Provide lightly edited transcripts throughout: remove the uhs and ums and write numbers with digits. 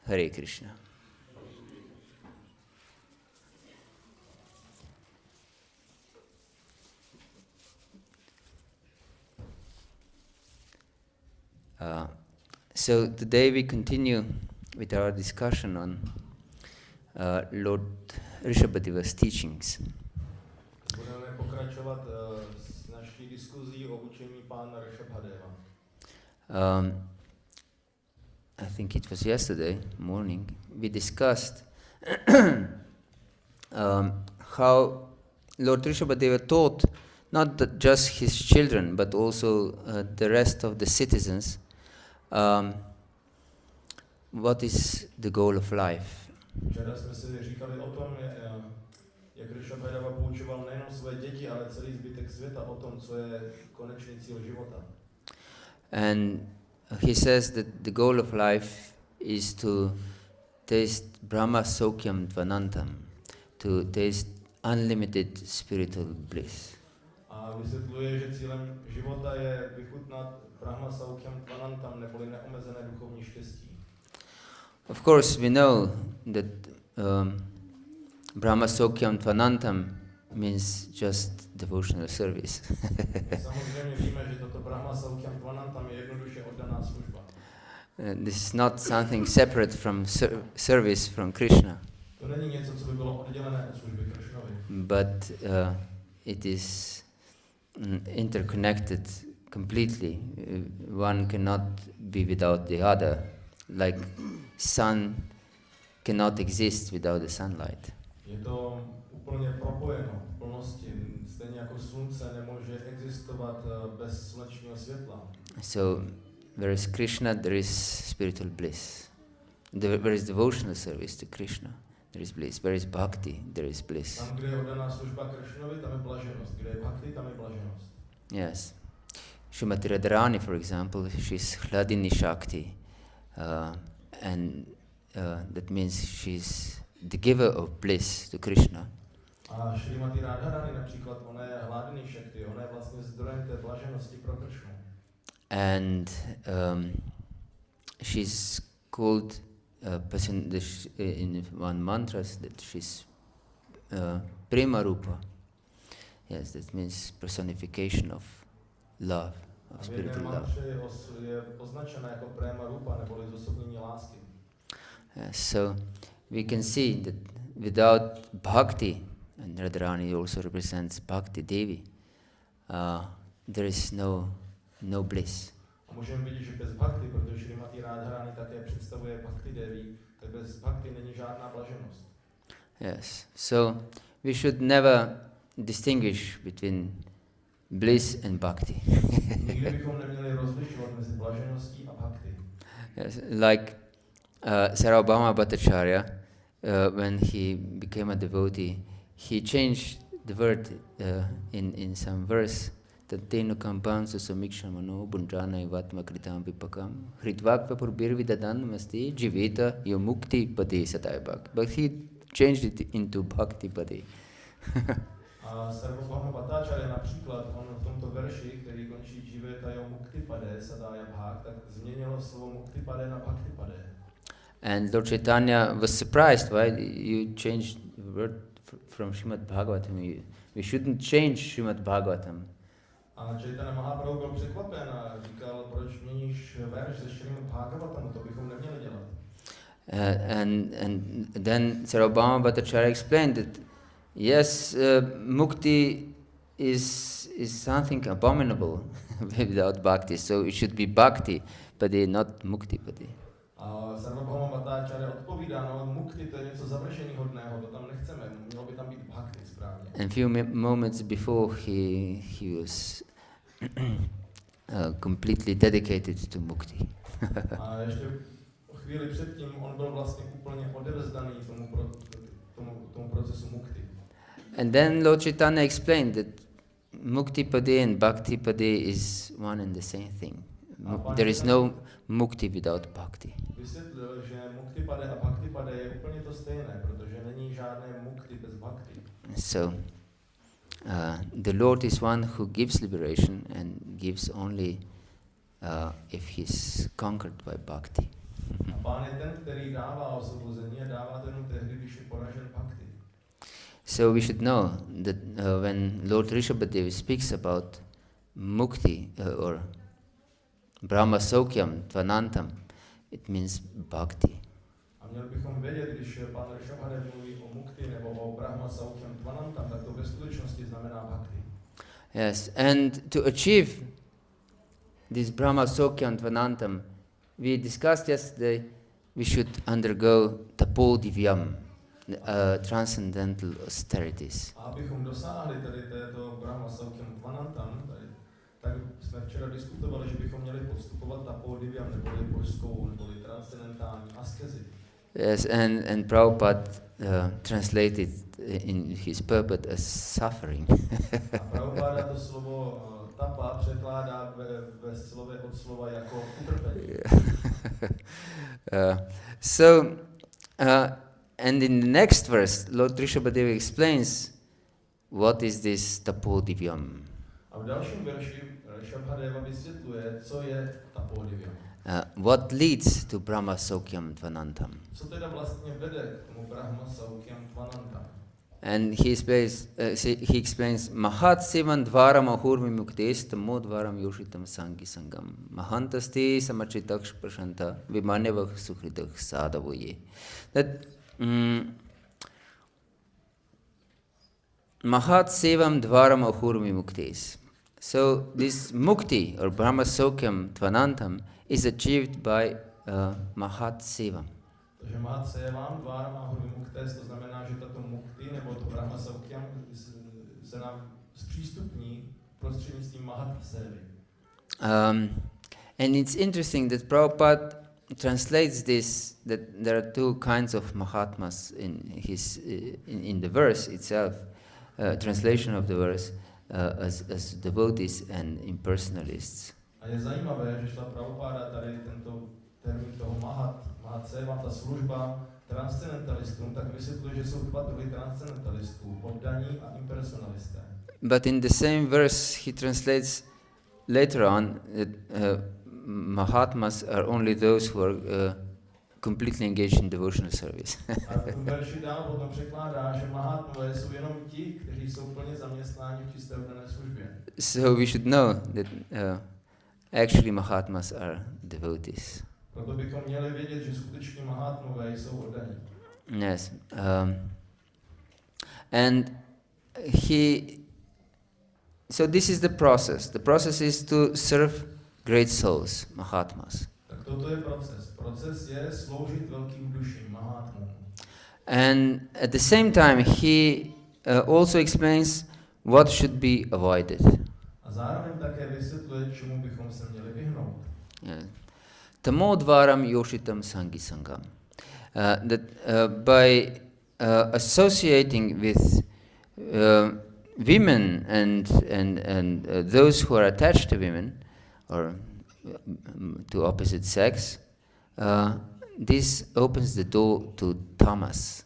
Hare Krishna. So today we continue with our discussion on Lord Rishabadeva's teachings. Budeme pokračovat s naší diskuzí o učení pána Rishabadeva. I think it was yesterday morning, we discussed how Lord Rishabadeva taught not just his children, but also the rest of the citizens what is the goal of life. Včera jsme si říkali o tom, jak Rishabadeva poučoval nejenom své děti, ale celý zbytek světa o tom, co je konečný cíl života. And he says that the goal of life is to taste Brahma Sokyam Dvanantam, to taste unlimited spiritual bliss. A vysvětluje, že cílem života je vychutnat Brahma Sokyam Dvanantam, neboli neomezené duchovní štěstí. Of course, we know that Brahma Sokyam Dvanantam means just devotional service. Samozřejmě víme, že toto Brahma Sokyam Dvanantam je jednoduše oddaná služba. This is not something separate from service from Krishna. To není něco, co by bylo oddělené od služby Krishnovi. But it is interconnected completely. One cannot be without the other. Like sun cannot exist without the sunlight. Je to úplně propojeno v plnosti, stejně jako slunce nemůže existovat bez slunečního světla. So there is Krishna, there is spiritual bliss. There is devotional service to Krishna, there is bliss. There is bhakti, there is bliss. Tam, kde je oddaná služba Krishnovi, tam je blaženost. Kde je bhakti, tam je blaženost. Yes. Srimati Radharani, for example, she's Hladini Shakti. And that means she's the giver of bliss to Krishna. A Srimati Radharani například, ona je Hladini Shakti, ona je vlastně zdrojem té blaženosti pro Krishnu. And she's called in one mantra that she's Prema Rupa. Yes, that means personification of love, of spiritual love. Je označena jako Prema Rupa, neboli zosobnění lásky. So we can see that without bhakti, and Radharani also represents Bhakti Devi, there is no bliss. A můžeme vidět, že bez bhakti, protože Srimati Radharani také představuje Bhakti Devi, tak bez bhakti není žádná blaženost. Yes, so we should never distinguish between bliss and bhakti. Nikdy bychom neměli rozlišovat mezi blažeností a bhakti. Yes, like Sarvabhauma Bhattacharya, when he became a devotee, he changed the word in some verse. Tattenu kampam susamikṣamano bunjana vatma kritam vipakam hridvakva purbirvidadan masti jiveta yomukti pade satayabhak. But he changed it into bhakti pade. A Sarvabhauma Bhattacharya například, on v tomto verši, který končí jiveta yomukti pade satayabhak, tak změnilo slovo mukti pade na bhakti pade. And Lord Chaitanya was surprised, why you changed the word from Srimad Bhagavatam. We shouldn't change Srimad Bhagavatam. A Chaitanya Mahaprabhu byl překvapen a říkal, proč měníš verš ze Srimad Bhagavatamu, to bychom neměli dělat. And then Sarvabhauma Bhattacharya explained that yes, mukti is something abominable without bhakti, so it should be bhakti pade, not mukti pade. A Sarvabhauma Bhattacharya odpovídá, no mukti to je něco završeníhodného, to tam nechceme, mělo by tam být bhakti správně. And few moments before he was completely dedicated to mukti. A ještě chvíli předtím on byl vlastně úplně odevzdaný tomu procesu mukti. And then Lord Chaitanya explained that mukti pade and bhakti pade is one and the same thing. There is no mukti without bhakti. Vysvětlil, že mukti pade a bhakti pade je úplně to stejné, protože není žádné mukti bez bhakti. So the Lord is one who gives liberation and gives only if he's conquered by bhakti. A Pán je ten, který dává osvobození a dává to jenom tehdy, když je poražen bhakti. So we should know that when Lord Rishabadeva speaks about mukti or Brahma Saukyam Tvanantam, it means bhakti. A měli bychom vědět, když pán Rishabhadev mluví o mukti nebo o Brahma Saukyam Tvanantam, tak to ve skutečnosti znamená bhakti. Yes, and to achieve this Brahma Saukyam Tvanantam, we discussed yesterday, we should undergo tapo divyam, transcendental austerities. A abychom dosáhli tady této Brahma Saukyam Tvanantam, tak jsme včera diskutovali, že bychom měli podstupovat tapo divyam, neboli božskou, neboli transcendentální askezi. Yes, and Prabhupada translated in his purport as suffering. A Prabhupada to slovo tapa překládá ve slově od slova jako utrpení. And in the next verse, Lord Rishabadeva explains what is this tapo divyam. A v dalším verši Rishabhadeva vysvětluje, co je tapo divyam. What leads to Brahma Saukyam Tvanantam. Co teda vlastně vede k tomu Brahma Saukyam Tvanantam? And he explains Mahat Sivan Dvaram Ahurmi Muktes Tamo Dvaram Yoshitam Sangi Sangam Mahantasti Samachitaksh Prashanta Vimanevah Sukritah Sadavoye. That Mahat Sevam Dvaram Ahurmi Muktes. So this mukti or Brahma Saukyam Tvanantam is achieved by Mahat Sevam. Takže Mahat Sevam Dvaram Ahurmi Muktes, to znamená, že tato mukti nebo to Brahma Saukyam se nám zpřístupní prostřednictvím Mahat Sevy. And it's interesting that Prabhupada translates this, that there are two kinds of Mahatmas in the verse itself, translation of the verse as devotees and impersonalists. A je zajímavé, že šla Prabhupada tady tento termín toho Mahat Seva, ta služba transcendentalistům, tak vysvětluje, že jsou dva druhy transcendentalistů, oddaní a impersonalisté. But in the same verse he translates later on that Mahatmas are only those who are completely engaged in devotional service. A v tom verši dál potom překládá, že Mahatmové jsou jenom ti, kteří jsou plně zaměstnáni v čisté oddané službě. So we should know that actually Mahatmas are devotees. Proto bychom měli vědět, že skutečně Mahatmové jsou oddaní. Yes. And so this is the process. The process is to serve great souls, Mahatmas. Tak toto je proces. Proces je sloužit velkým duším, Mahatmům. And at the same time, he also explains what should be avoided. A zároveň také vysvětluje, čemu bychom se měli vyhnout. Yeah. Tamodvaram yoshitam sangi sangam. That by associating with women and those who are attached to women or to opposite sex, this opens the door to tamas,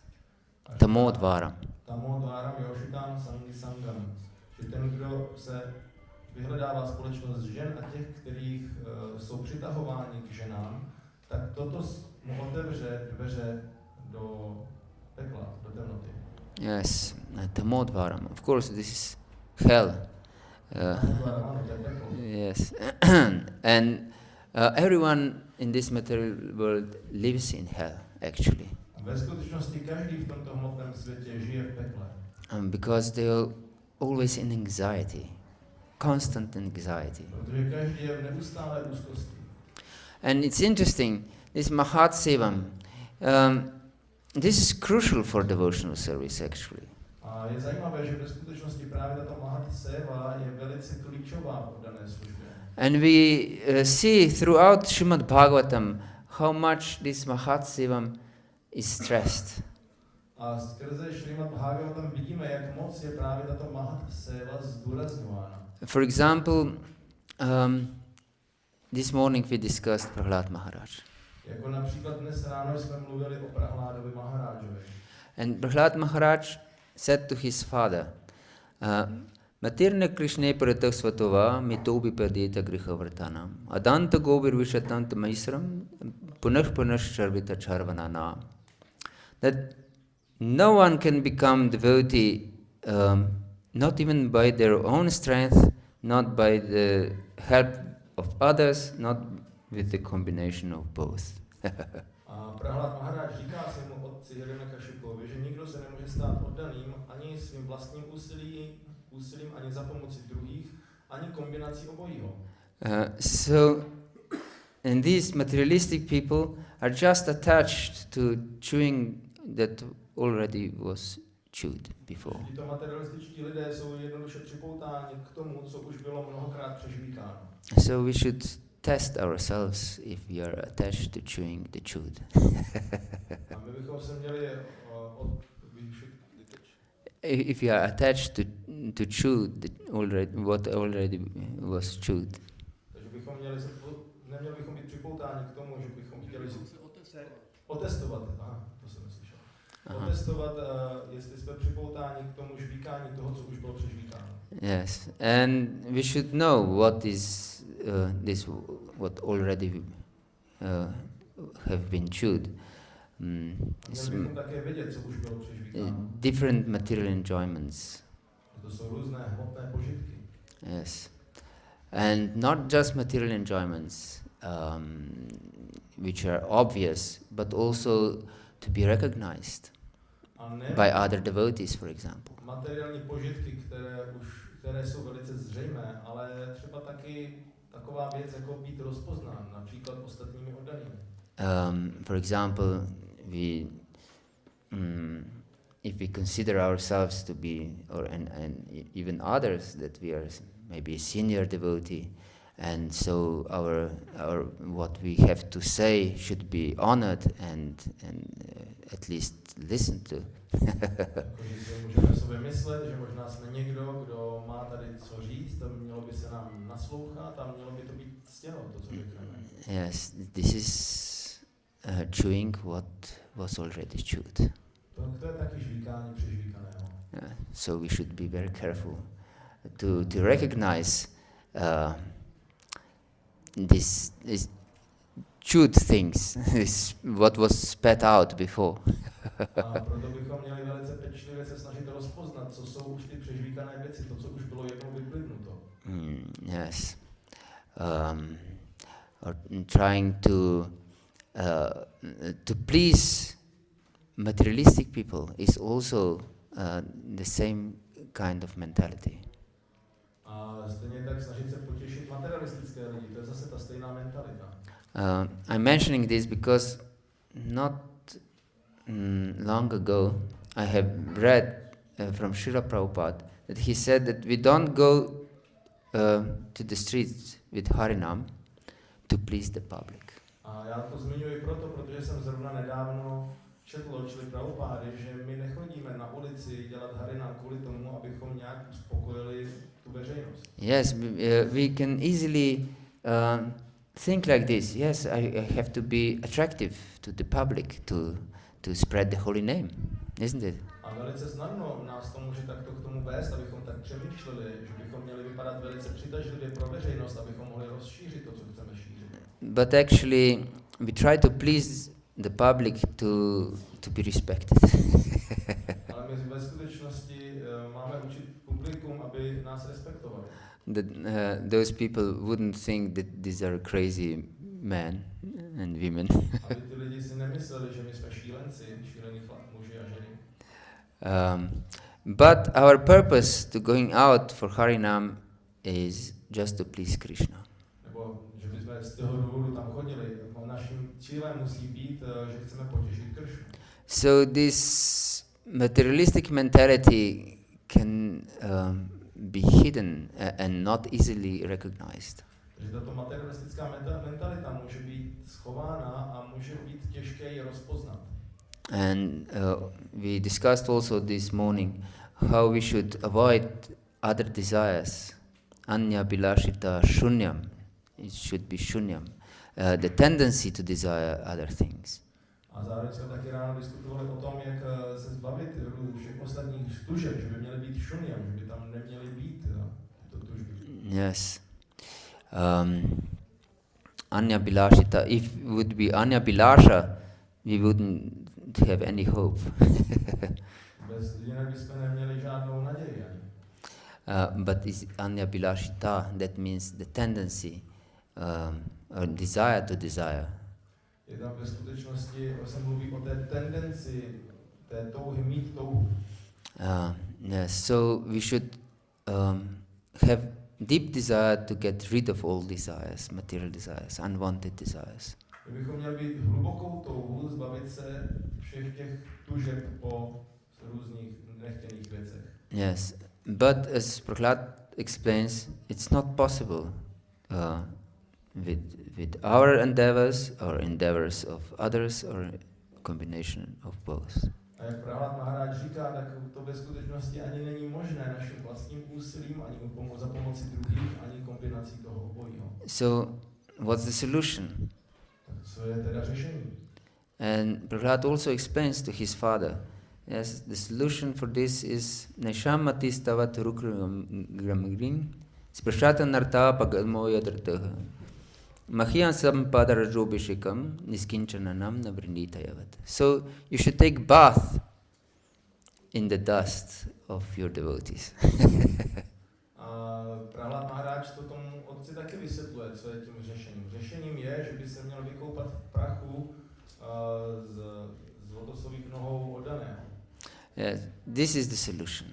tamodvaram. Tamodvaram yoshitam sangi sangam. Že ten, kdo se vyhledává společnost žen a těch, kterých jsou přitahováni k ženám, tak toto mu otevře dveře do pekla, do temnoty. Yes, tamodvaram. Of course, this is hell. Yes, and everyone in this material world lives in hell, actually. Ve skutečnosti každý v tomto hmotném světě žije v pekle. Because they are always in anxiety, constant anxiety. Protože každý je v neustálé úzkosti. And it's interesting, this Mahat Sevam, this is crucial for devotional service, actually. A je zajímavé, že ve skutečnosti právě tato Mahat Seva je velice klíčová v dané službě. And we see throughout Srimad Bhagavatam how much this Mahat Sevam is stressed. A skrze Srimad Bhagavatam vidíme, jak moc je právě tato Mahat Seva zdůrazňována. For example, this morning we discussed Prahlad Maharaj. Jako například dnes ráno jsme mluvili o Prahládovi Maharájovi. And Prahlad Maharaj said to his father, Matirna Krishne Paratah Svatova Mitobi Padeta Grihavartanam Adanta Gobir Vishatanta Maisram Punah Punah Charvita Charvanana. That no one can become devotee, not even by their own strength, not by the help of others, not with the combination of both. A Prahlad Maharaj říká svému otci Hiranyakashipovi, že nikdo se nemůže stát oddaným ani svým vlastním úsilím, ani za pomoci druhých, ani kombinací obojího. And these materialistic people are just attached to chewing that already was chewed before. Tito materialističtí lidé jsou jednoduše připoutáni k tomu, co už bylo mnohokrát přežvíkáno. So we should test ourselves if we are attached to chewing the chewed. A my bychom se měli If you are attached to chew what already was chewed. Takže bychom neměli bychom být připoutáni k tomu, že bychom chtěli otestovat. Aha, to jsem neslyšel. Otestovat, jestli jsme připoutáni k tomu žvíkání toho, co už bylo přežvíkáno. Yes, and we should know what is what already have been chewed. Different material enjoyments. Yes, and not just material enjoyments, which are obvious, but also to be recognized by other devotees, for example. Materiální požitky, které jsou velice zřejmé, ale třeba taky taková věc, jako být rozpoznán, například ostatními oddanými. For example, if we consider ourselves to be, and even others, that we are maybe a senior devotee, and so our what we have to say should be honored and at least listened to. Můžeme sobě myslet, že možná jsme někdo, kdo má tady co říct, a mělo by se nám naslouchat a mělo by to být ctěno, to, co řekneme. Yes, this is chewing what was already chewed. To je taky žvíkání přežvíkaného. So we should be very careful to recognize this chewed things, is what was spat out before. A proto bychom měli velice pečlivě se snažit rozpoznat, co jsou už ty přežvíkané věci, to, co už bylo jednou vyplivnuto. Yes. Or trying to please materialistic people is also the same kind of mentality. A stejně tak snažit se potěšit materialistické lidi, to je zase ta stejná mentalita. I'm mentioning this because not long ago I have read from Srila Prabhupada that he said that we don't go to the streets with Harinam to please the public. A já to zmiňuji protože jsem zrovna nedávno četl od Šrily Prabhupády, že my nechodíme na ulici dělat Harinam kvůli tomu, abychom nějak uspokojili tu veřejnost. Yes, we can easily think like this. Yes, I have to be attractive to the public to spread the holy name, isn't it? A velice snadno nás to může takto k tomu vést, abychom tak přemýšleli, že bychom měli vypadat velice přitažlivě pro veřejnost, abychom mohli rozšířit to, co chceme šířit. But actually, we try to please the public to be respected. Ale my ve skutečnosti máme učit publikum, aby nás respektovali. That those people wouldn't think that these are crazy men and women. Aby ty lidi si nemysleli, že my jsme šílenci, šílení muži a ženy. But our purpose to going out for Harinam is just to please Krishna. Nebo že bychom z toho důvodu tam chodili. Naším cílem musí být, že chceme potěšit Krishnu. So this materialistic mentality can be hidden and not easily recognized. Takže tato materialistická mentalita může být schována a může být těžké ji rozpoznat. And we discussed also this morning how we should avoid other desires. Anya bilashita shunyam. It should be shunyam. The tendency to desire other things. A zároveň jsme taky ráno diskutovali o tom, jak se zbavit všech ostatních tužeb, že by měly být šunyam, že by tam neměly být tyto tužby. Yes. Anya Bilashita. If it would be Anya Bilasha, we wouldn't have any hope. Jinak bychom neměli žádnou naději ani. But is Anya Bilashita, that means the tendency or desire to desire. Je tam ve skutečnosti, se mluví o té tendenci, té touhy mít touhu. Yes, so we should have deep desire to get rid of all desires, material desires, unwanted desires. My bychom měli být hlubokou touhu zbavit se všech těch tužeb po různých nechtěných věcech. Yes, but as Prahlad explains, it's not possible with our endeavors or endeavors of others or a combination of both. A jak Prahlad Maharaj říká, tak to ve skutečnosti ani není možné naším vlastním úsilím, ani za pomoci druhých, ani kombinací toho obojího. So, what's the solution? Tak co je teda řešení? And Prahlad also explains to his father, yes, the solution for this is Neshamati stavat rukramgrim sprashata narta pagadmoya drataha Mahyan sampadarajobbishikam niskinchananam navrinitayavat. So you should take bath in the dust of your devotees. A Prahlad Maharaj to tomu otci taky vysvětluje, co je tím řešením. Řešením je, že by se měl vykoupat v prachu z lotosových nohou oddaného. Yes, this is the solution.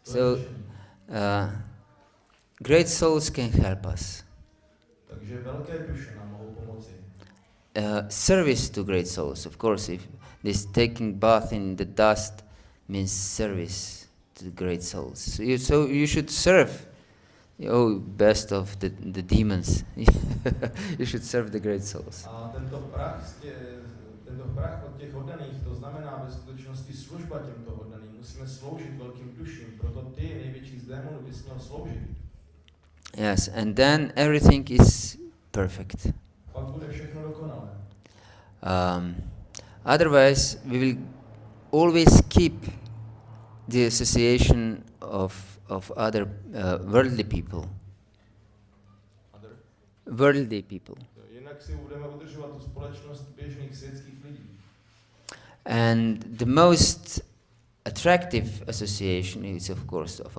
So great souls can help us. Takže velké duše nám mohou pomoci. Service to great souls, of course, if this taking bath in the dust means service to the great souls. So you should serve, oh, best of the demons. You should serve the great souls. A tento prach od těch oddaných, to znamená ve skutečnosti služba těmto oddaným. Musíme sloužit velkým duším, proto ty největší z démonů bys měl sloužit. Yes, and then everything is perfect. Pak bude všechno dokonalé. Otherwise, we will always keep the association of other worldly people. Worldly people. Jinak si budeme udržovat tu společnost běžných světských lidí. And the most attractive association is, of course, of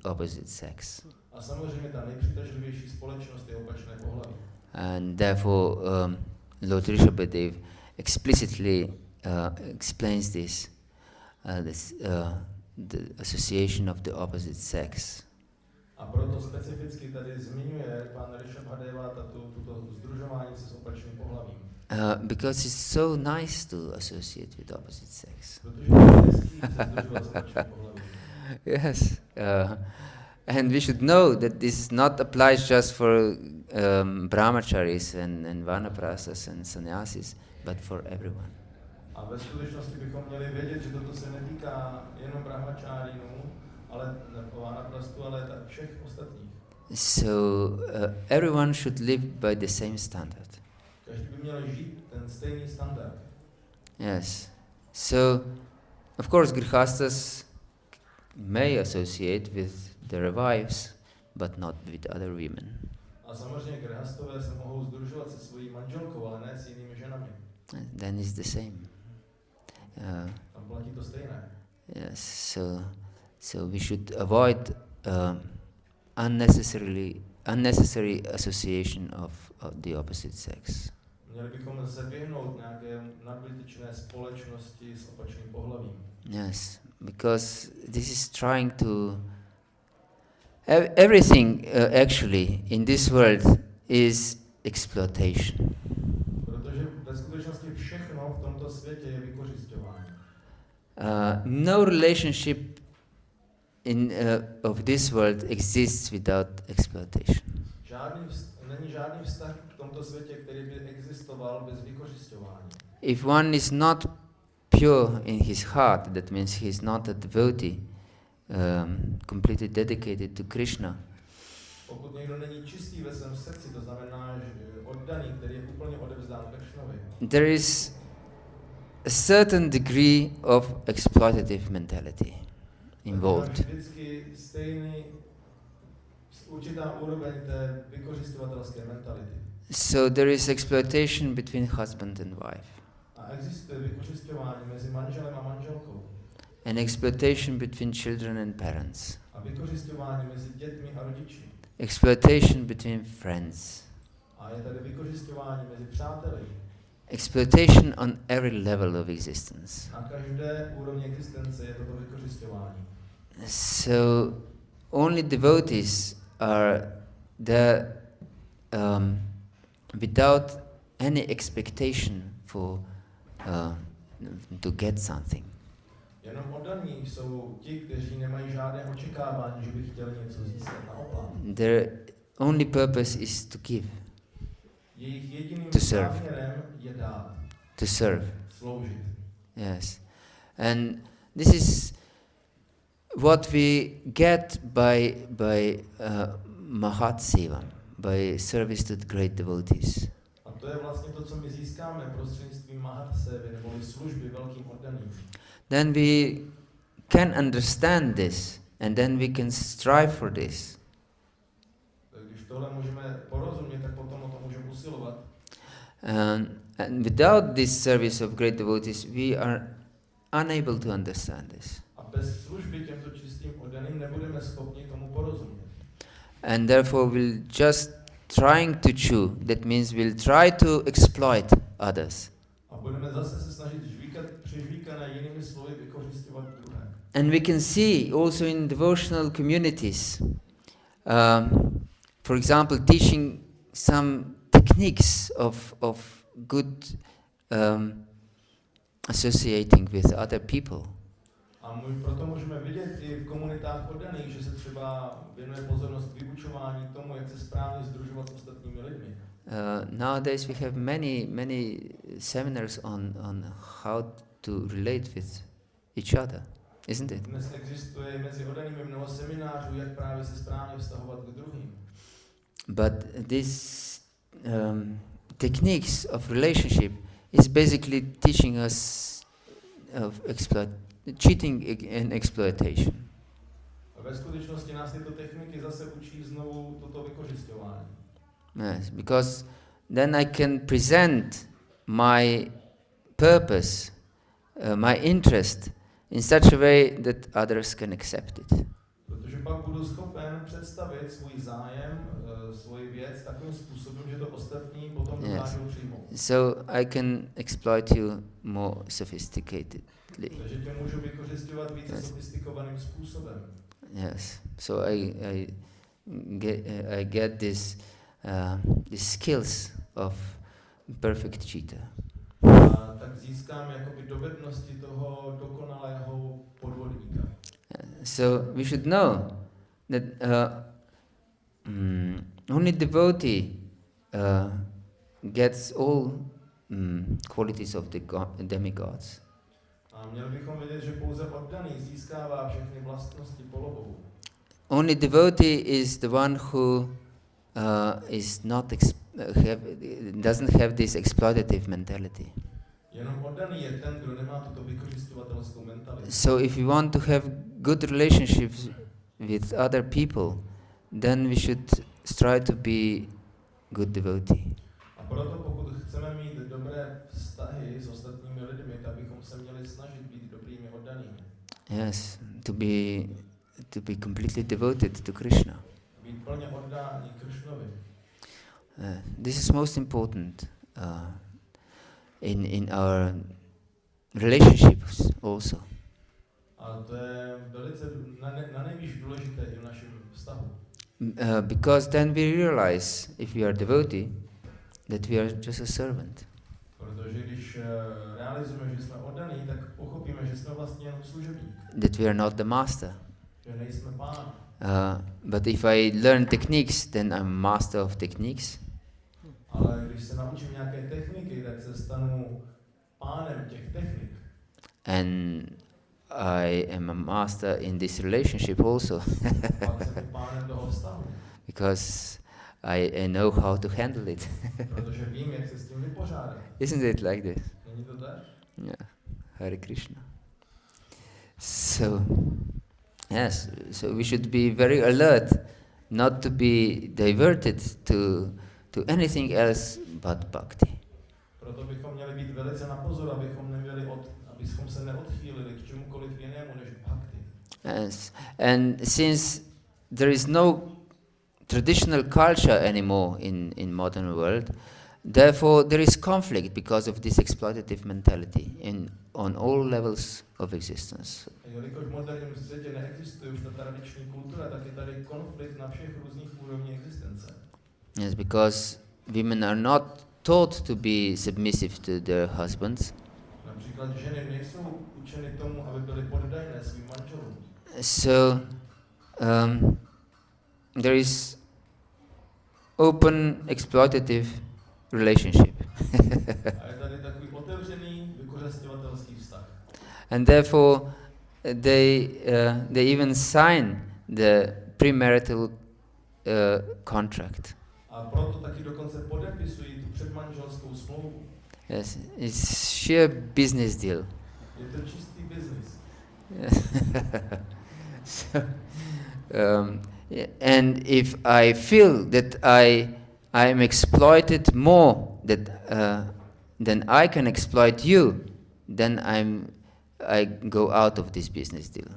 opposite sex. A samozřejmě ta nejpřitažlivější společnost je opačné pohlaví. And therefore, Lord Rishabadeva explicitly explains this, the association of the opposite sex. A proto specificky tady zmiňuje pan Rishabadeva tuto sdružování se s opačným pohlavím. Because it's so nice to associate with opposite sex. Protože je hezký se sdružovat s opačným pohlavím. Yes. And we should know that this not applies just for brahmacharis and vanaprasthas and sannyasis, but for everyone. A ve skutečnosti bychom měli vědět, že toto se netýká jenom brahmačárínů, ale vanaprastu, ale tak všech ostatních. So everyone should live by the same standard. Každý by měl žít ten stejný standard. Yes. So, of course, grihastas may associate with their wives, but not with other women. A samozřejmě grihastové se mohou sdružovat se svojí manželkou, ale ne s jinými ženami. Then it's the same. Tam platí to stejné. Yes. So we should avoid unnecessary association of the opposite sex. Měli bychom se vyhnout nějaké nadbytečné společnosti s opačným pohlavím. Yes, because this is trying to everything actually in this world is exploitation. Protože ve skutečnosti všechno v tomto světě je vykořisťování. No relationship of this world exists without exploitation. Není žádný vztah v tomto světě, který by existoval bez vykořisťování. If one is not pure in his heart, that means he is not a devotee, completely dedicated to Krishna. Pokud někdo není čistý ve svém srdci, to znamená, že oddaný, který je úplně odevzdán Krishnovi. There is a certain degree of exploitative mentality involved. Vždycky stejný, určitá úroveň té vykořisťovatelské mentality. So there is exploitation between husband and wife. A existuje vykořisťování mezi manželem a manželkou. And exploitation between children and parents. A vykořisťování mezi dětmi a rodiči. Exploitation between friends. A je tady vykořisťování mezi přáteli. Exploitation on every level of existence. Na každé úrovni existence je toto vykořisťování. So only devotees are there without any expectation for to get something. Jenom oddaní jsou ti, kteří nemají žádné očekávání, že by chtěli něco získat, naopak. Their only purpose is to give, Jejich jediným To serve. záměrem je dát, to serve. sloužit. Yes. And this is what we get by Mahat Seva, by service to the great devotees. A to je vlastně to, co my získáme prostřednictvím Mahat Sevy, neboli služby velkým oddaným. Then we can understand this, and then we can strive for this. Když tohle můžeme porozumět, tak potom o to můžeme usilovat. And without this service of great devotees, we are unable to understand this. A bez služby těmto čistým oddaným nebudeme schopni tomu porozumět. And therefore we'll just trying to chew. That means we'll try to exploit others. A budeme zase se snažit přežvíkané jinými slovy vykořisťovat druhé. And we can see also in devotional communities, for example, teaching some techniques of good associating with other people. A proto můžeme vidět i v komunitách oddaných, že se třeba věnuje pozornost vyučování tomu, jak se správně sdružovat s ostatními lidmi. Nowadays we have many seminars on how to relate with each other, isn't it? Dnes existuje mezi oddanými mnoho seminářů, jak právě se správně vztahovat k druhým. But these techniques of relationship is basically teaching us of cheating and exploitation. A ve skutečnosti nás tyto techniky zase učí znovu toto vykořisťování. Yes, because then I can present my purpose, my interest in such a way that others can accept it. Protože pak budu schopen představit svůj zájem, svoji věc takovým způsobem, že to ostatní potom dokážou přijmout. So I can exploit you more sophisticatedly. Takže tě můžu vykořisťovat více sofistikovaným způsobem. Yes. So I get this skills of perfect cheater. A tak získám jakoby dovednosti toho dokonalého podvodníka. So we should know that only devotee gets all qualities of the demigods. A měli bychom vědět, že pouze oddaný získává všechny vlastnosti polobohů. Only devotee is the one who is not doesn't have this exploitative mentality. Jenom oddaný je ten, kdo nemá tuto vykořisťovatelskou mentalitu. So if we want to have good relationships with other people, then we should strive to be good devotee. A proto pokud chceme mít dobré vztahy s ostatními lidmi, tak bychom se měli snažit být dobrými oddanými. Yes, to be completely devoted to Krishna. Být plně oddáni Krishnovi. This is most important in our relationships also. A to je velice na nejvíc důležité i v našem vztahu. Because then we realize, if we are devotee, that we are just a servant. Protože když realizujeme, že jsme oddaní, tak pochopíme, že jsme vlastně jenom služebník. That we are not the master. Že nejsme pán. But if I learn techniques, then I'm master of techniques. Ale když se naučím nějaké techniky, tak se stanu pánem těch technik. And I am a master in this relationship also. Pak jsem pánem toho vztahu. Because I know how to handle it. Protože vím, jak se s tím vypořádat. Isn't it like this? Není to tak? Yeah. Hare Krishna. So, yes, so we should be very alert not to be diverted to anything else but bhakti. Proto bychom měli být velice na pozor, abychom se neodchýlili k čemukoliv jinému než k bhakti. Yes. And since there is no traditional culture anymore in modern world, therefore there is conflict because of this exploitative mentality on all levels of existence. Jelikož v moderním světě neexistuje už ta tradiční kultura, tak je tady konflikt na všech různých úrovních existence. Yes, because women are not taught to be submissive to their husbands. Například ženy nejsou učeny tomu, aby byly poddajné svým manželům. So there is open exploitative relationship. A je tady takový otevřený vykořisťovatelský vztah. And therefore they even sign the premarital contract. A proto taky dokonce podepisují tu předmanželskou smlouvu. Yes, it's sheer business deal. Je to čistý biznis. So, and if I feel that I am exploited more than I can exploit you, then I go out of this business deal.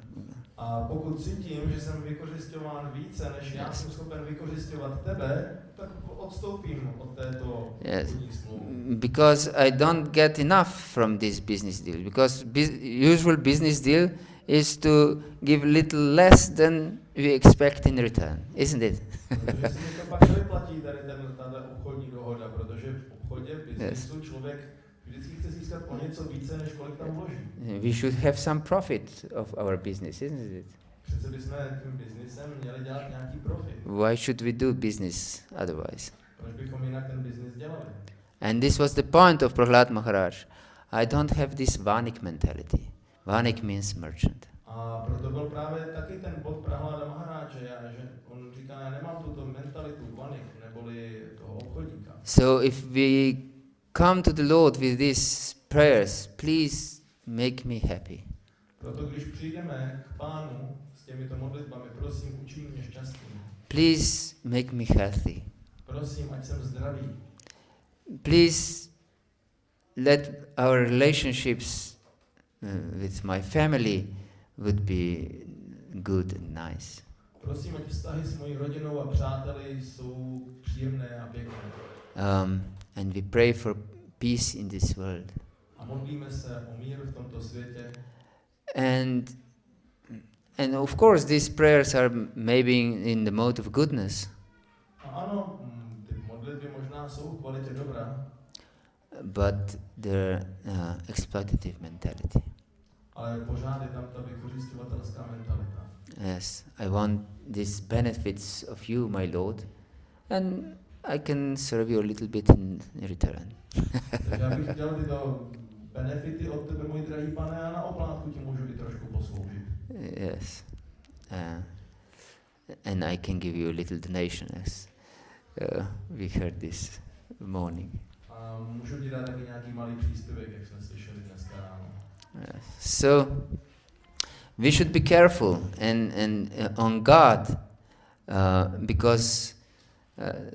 A pokud cítím, že jsem vykořisťován více, než já jsem schopen vykořisťovat tebe, tak odstoupím od této obchodní smlouvy. Because I don't get enough from this business deal. Because usual business deal is to give little less than we expect in return, isn't it? Protože si mi to pak nevyplatí tato obchodní dohoda, protože v obchodě, v biznesu člověk vždycky chce získat o něco více, než kolik tam vloží. We should have some profit of our business, isn't it? Přece bychom tím biznisem měli dělat nějaký profit. Why should we do business otherwise? Proč bychom jinak ten biznis dělali? And this was the point of Prahlad Maharaj. I don't have this Vanik mentality. Vanik means merchant. A proto byl právě taky ten bod Prahlada Maharáče, že on říká, já nemám tuto mentalitu Vanik, neboli toho obchodníka. So if we come to the Lord with these prayers, please make me happy. Proto když přijdeme k Pánu s těmito modlitbami, prosím, učiň mě šťastným. Please make me healthy. Prosím, ať jsem zdravý. Please let our relationships with my family would be good and nice. Prosím, ať vztahy s mojí rodinou a přáteli jsou příjemné a pěkné. And we pray for peace in this world. A modlíme se o mír v tomto světě. And of course these prayers are maybe in the mode of goodness. A ano, ty modlitby možná jsou v kvalitě dobra. But the exploitative mentality. Ale pořád je tam ta vykořisťovatelská mentalita. Yes, I want these benefits of you, my Lord, and I can serve you a little bit in return. Takže já bych chtěl tyto benefity od tebe, můj drahý pane, a na oplátku ti můžu i trošku posloužit. Yes, and I can give you a little donation, as we heard this morning. A můžu ti dát taky nějaký malý příspěvek, jak jsme slyšeli dneska ráno. Yes. So we should be careful and on God, because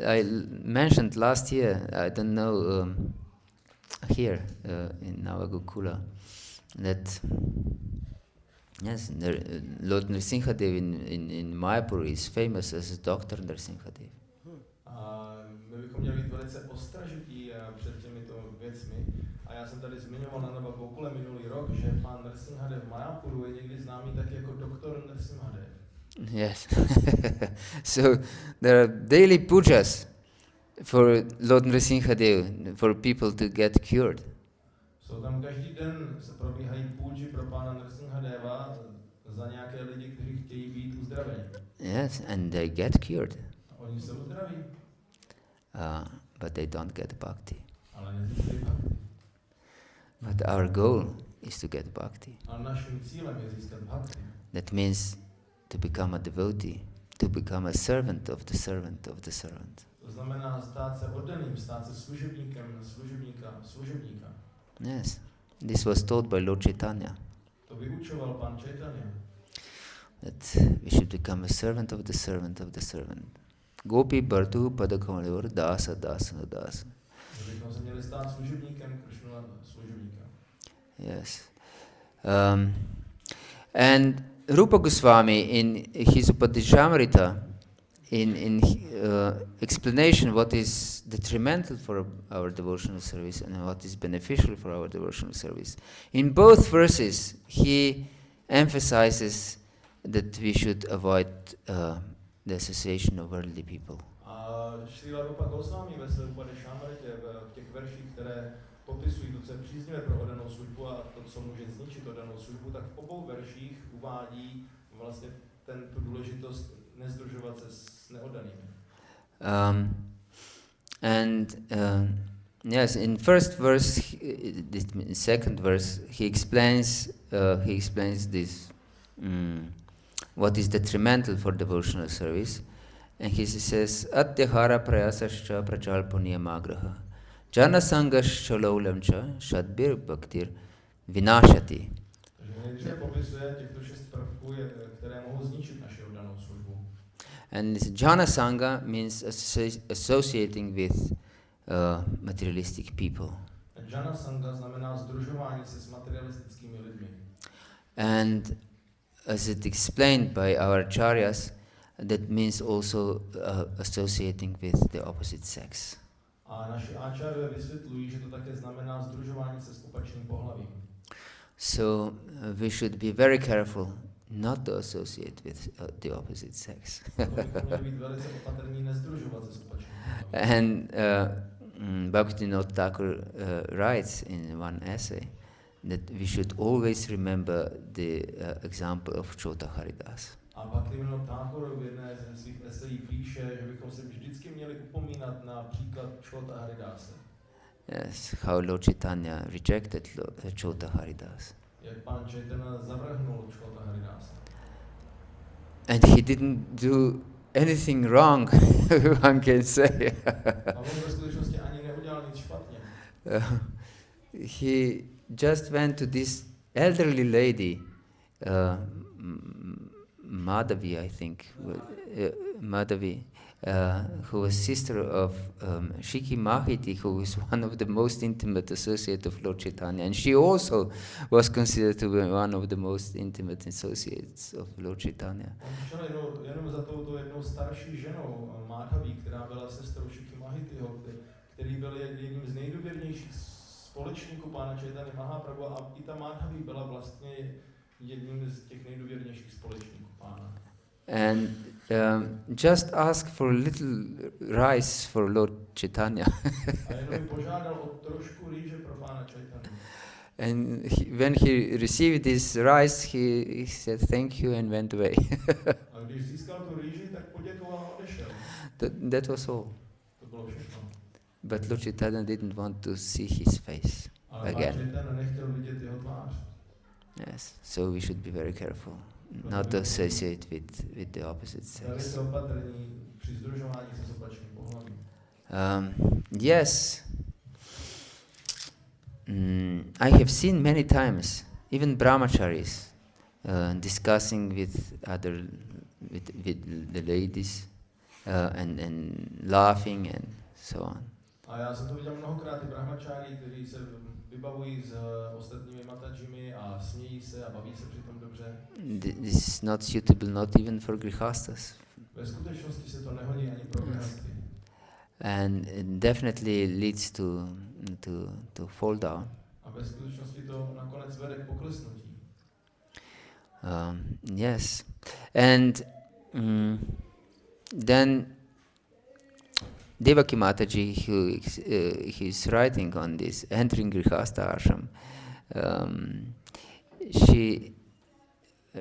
I mentioned last year, I don't know, here in Nava Gokula, that yes, Lord Nrsimhadev in Mayapur is famous as Dr. Nrsimhadev. A my bychom měli být velice ostražití před těmito věcmi. A já jsem tady zmiňoval na Nava Gokule minulý rok, že pán Nrsimhadev v Mayapuru je někdy známý taky jako doktor Nrsimhadev. Yes. So there are daily pujas for Lord Nrsimhadev, for people to get cured. Jsou tam každý den se probíhají půjči pro pána Nrsimhadeva za nějaké lidi, kteří chtějí být uzdraveni. Yes, and they get cured. A oni jsou zdraví. But they don't get bhakti. Ale nezískají bhakti. But our goal is to get bhakti. A naším cílem je získat bhakti. That means to become a devotee, to become a servant of the servant of the servant. To znamená stát se oddaným, stát se služebníkem služebníka. Yes. This was taught by Lord Chaitanya. To vyučoval pán Chaitanya. That we should become a servant of the servant of the servant. Gopi Bhartu Padakamalivar Dasa Dasa Dasa. Bychom se měli stát služebníkem Kršnova služebníka. Yes. And Rupa Goswami in his Upadeshamrita, in explanation what is detrimental for our devotional service and what is beneficial for our devotional service, in both verses he emphasizes that we should avoid the association of worldly people. A Šrila Rupa Goswami ve své Upadeshamritě v těch verších, které popisují to, co je příznivé pro oddanou službu a to, co může zničit oddanou službu, tak v obou verších uvádí vlastně tu důležitost nezdružovat se s neoddanými. Yes, in first verse, in second verse, he explains this what is detrimental for devotional service, and he says atyahara prayasascha prajalpuniyamagraha jana sangascha laulamcha shadbir bhaktir vinashati. Takže popisuje těchto 6 prvků, které mohou zničit naši oddanou službu. And jhana sanga means associating with materialistic people. Jhana sanga znamená združování se s materialistickými lidmi. And as it explained by our acharyas, that means also associating with the opposite sex. A naši áčarové vysvětlují, že to také znamená združování se s opačným pohlavím. So we should be very careful not to associate with the opposite sex. And Bhaktivinoda Thakur writes in one essay that we should always remember the example of Chota Haridas. A Bhaktivinoda Thakur v jedné ze svých esejí píše, že bychom se vždycky měli upomínat na příklad Chota Haridase. Yes, how Lord Chaitanya rejected Chota Haridas. Jak pán Chaitanya zavrhnul Chota Haridase. And he didn't do anything wrong, one can say. He just went to this elderly lady, Madhavi, I think, Madhavi, who was sister of Shiki Mahiti, who is one of the most intimate associates of Lord Chaitanya, and she also was considered to be one of the most intimate associates of Lord Chaitanya. Jenom za touto jednou starší ženou, Madhavi, která byla sestrou Shiki Mahitiho, který byl jedním z nejdůvěrnějších společníků pána Chaitanya Mahaprabhu, a i ta Madhavi byla vlastně jedním z těch nejdůvěrnějších společníků pána. And just ask for a little rice for Lord Chaitanya. And when he received this rice, he said thank you and went away. That was all. But Lord Chaitanya didn't want to see his face again. Yes, so we should be very careful not to associate with the opposite sex. Yes, I have seen many times, even brahmacharis, discussing with the ladies and laughing and so on. A já jsem to viděl mnohokrát i brahmačáry, kteří se vybavují s ostatními matažimi a smějí se a baví se přitom dobře. This is not suitable not even for grihastas. Ve skutečnosti se to nehodí ani pro grihasty. And it definitely leads to fall down. A ve skutečnosti to nakonec vede k poklesnutí. Yes, and then Devaki Mataji, he's writing on this, entering Grihastha ashram.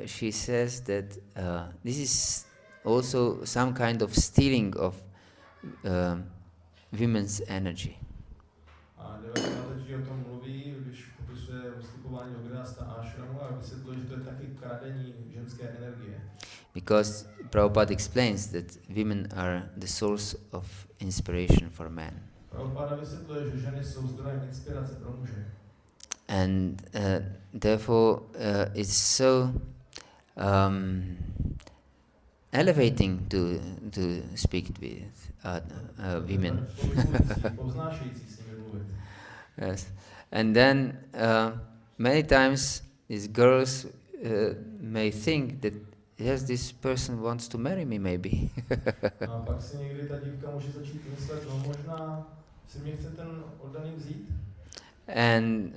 She says that this is also some kind of stealing of women's energy. A Devaki Mataji o tom mluví, když popisuje vstupování do Grihastha ashramu, a vysvětluje, že to je taky kradení ženské energie. Because Prabhupada explains that women are the source of inspiration for men. Prabhupada vysvětluje, že ženy jsou zdrojem inspirace pro muže. And therefore it's so elevating to speak with women. Povznášející s nimi mluvit. Yes. And then many times these girls may think that yes, this person wants to marry me maybe. A pak si někdy ta dívka může začít myslet, no možná si mě chce ten oddaný vzít. And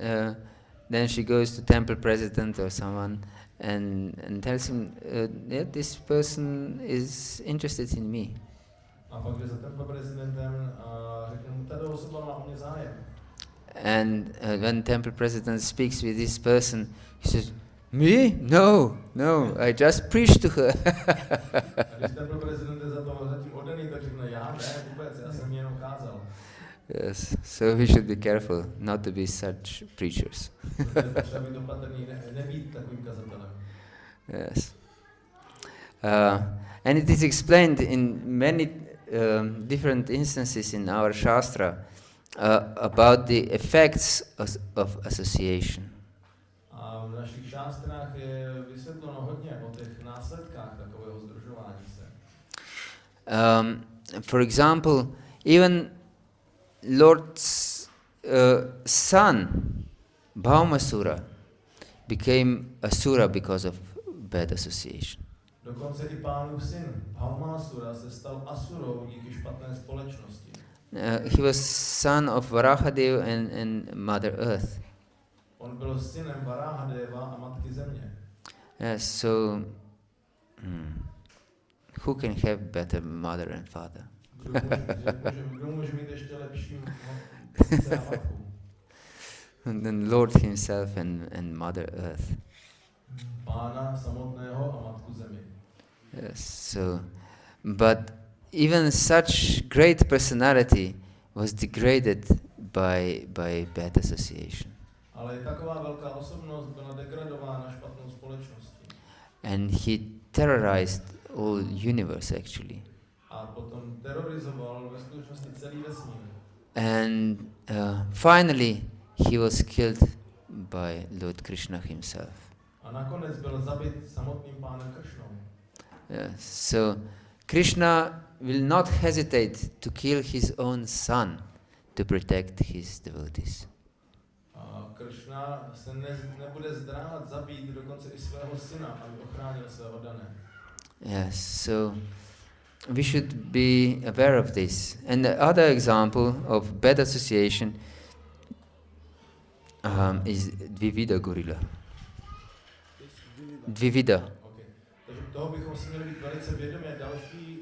then she goes to temple president or someone and tells him, yeah, this person is interested in me. A pak jde za temple prezidentem a řekne mu, tato osoba má o mě zájem. And when temple president speaks with this person, he says, me? No, no, I just preached to her. A když temple prezident je za tím oddaný, tak řekne, já ne, vůbec, já jsem jenom kázal. Yes, so we should be careful not to be such preachers. Třeba být opatrný, nebýt takovým kazatelem. Yes. And it is explained in many different instances in our Shastra about the effects of association. A v našich šástrách je vysvětleno hodně o těch následkách takového sdružování se. For example, even Lord's son, Bhaumasura, became Asura because of bad association. Dokonce i pánův syn, Bhaumasura, se stal asurou díky špatné společnosti. He was son of Varahadeva and Mother Earth. On byl synem Varahadeva a matky země. Yes, so who can have better mother and father? Kdo může mít ještě lepší otce a matku? Than Lord Himself and Mother Earth. Pána samotného a matku zemi. Yes, so, but even such great personality was degraded by bad association. Ale i taková velká osobnost byla degradována špatnou společností. And he terrorized all universe actually. A potom terorizoval ve skutečnosti celý vesmír. And finally he was killed by Lord Krishna himself. A nakonec byl zabit samotným pánem Kršnou. Yeah, so Krishna will not hesitate to kill his own son to protect his devotees. A Kršna se nebude zdráhat zabít dokonce i svého syna, aby ochránil svého dané. Yes, so we should be aware of this. And the other example of bad association is Dvivida gorilla. Dvivida. Okay. Takže toho bychom si měli být velice vědomi. Další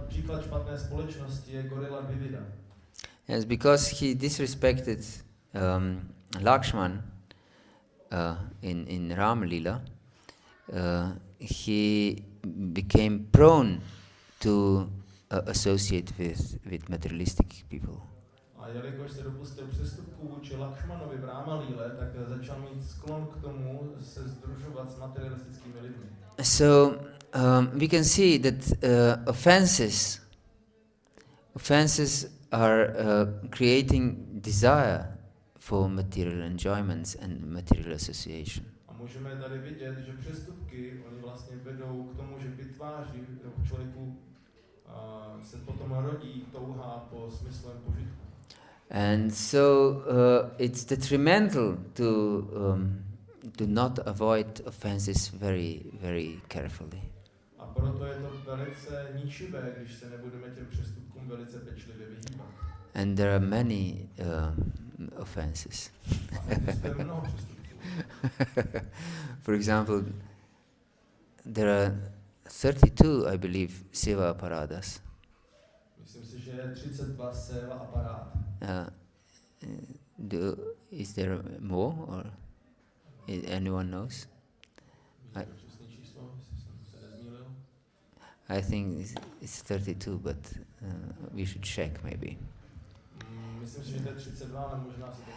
příklad špatné společnosti je gorila Dvivida. Yes, because he disrespected Lakshman in Ram Lila, he became prone to associate with materialistic people. A jelikož se dopustil přestupků vůči Lakšmanovi v Rámalíle, tak začal mít sklon k tomu se sdružovat s materialistickými lidmi. So we can see that offenses are creating desire for material enjoyments and material association. A můžeme tady vidět, že přestupky oni vlastně vedou k tomu, že vytváří v člověku se potom rodí touha po smyslem požitku. And so it's detrimental to not avoid offenses very, very carefully. A proto je to velice ničivé, když se nebudeme těm přestupkům velice pečlivě vyhýbat. And there are many offenses. Mnoho přestupků. For example, there are 32, I believe, seva aparadas. Myslím si, že je 32 seva aparát. Is there more, or anyone knows? I think it's 32, but we should check maybe. Myslím si, že to je 32, ale možná se to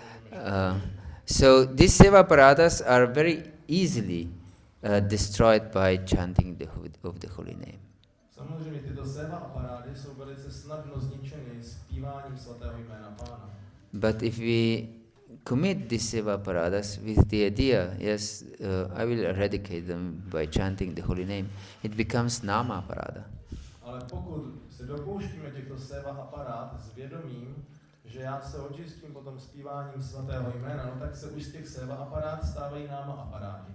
so these seva apparatus are very easily destroyed by chanting of the holy name. Samozřejmě tyto seva aparáty jsou velice snadno zničeny zpíváním svatého jména Pána. But if we commit these seva aparadas with the idea, yes, I will eradicate them by chanting the holy name, it becomes nama aparada. Ale pokud se dopouštíme těchto seva aparát s vědomím, že já se očistím potom zpíváním svatého jména, no tak se už z těch seva aparát stávají náma aparáty.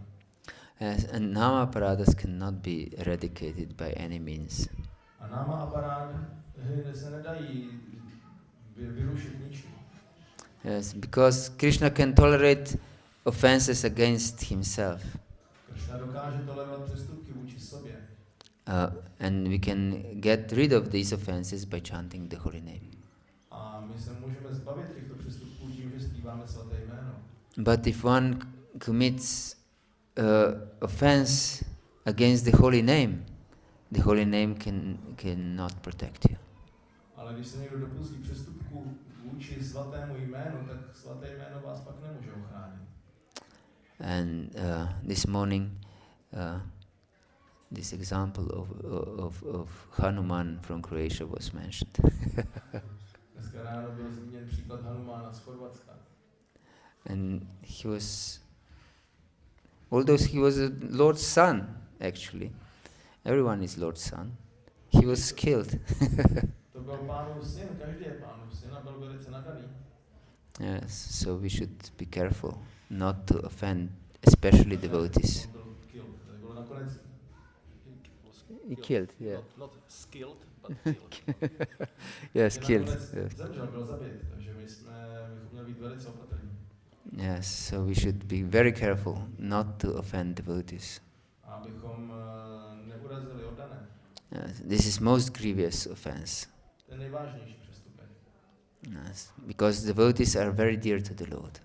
Yes, and nama aparadas cannot be eradicated by any means. A náma aparát se nedají vyrušit ničím. Yes, because Krishna can tolerate offenses against himself. Krishna dokáže tolerovat přestupky vůči sobě. And we can get rid of these offenses by chanting the holy name. A my se můžeme zbavit těchto přestupků tím, že zpíváme svaté jméno. But if one commits offense against the holy name cannot protect you. Ale když se někdo dopustí přestupku vůči svatému jménu, tak svaté jméno vás pak nemůže ochránit. And this morning, this example of Hanuman from Croatia was mentioned. Dneska ráno byl zmíněn příklad Hanumana z Chorvatska. And he was, although he was a Lord's son, actually, everyone is Lord's son, he was killed. To byl Pánův syn, každý je Pánův syn a byl velice nadaný. Yes, so we should be careful not to offend, especially devotees. Byl nakonec He killed, yeah. Not skilled, but killed. Yes, killed. Yes. Zemřel, byl zabit, takže my bychom měli být velice opatrní. Yes, so we should be very careful not to offend devotees. Abychom neurazili oddané. Yes, this is most grievous offense. Ten nejvážnější přestupek. Yes, because devotees are very dear to the Lord.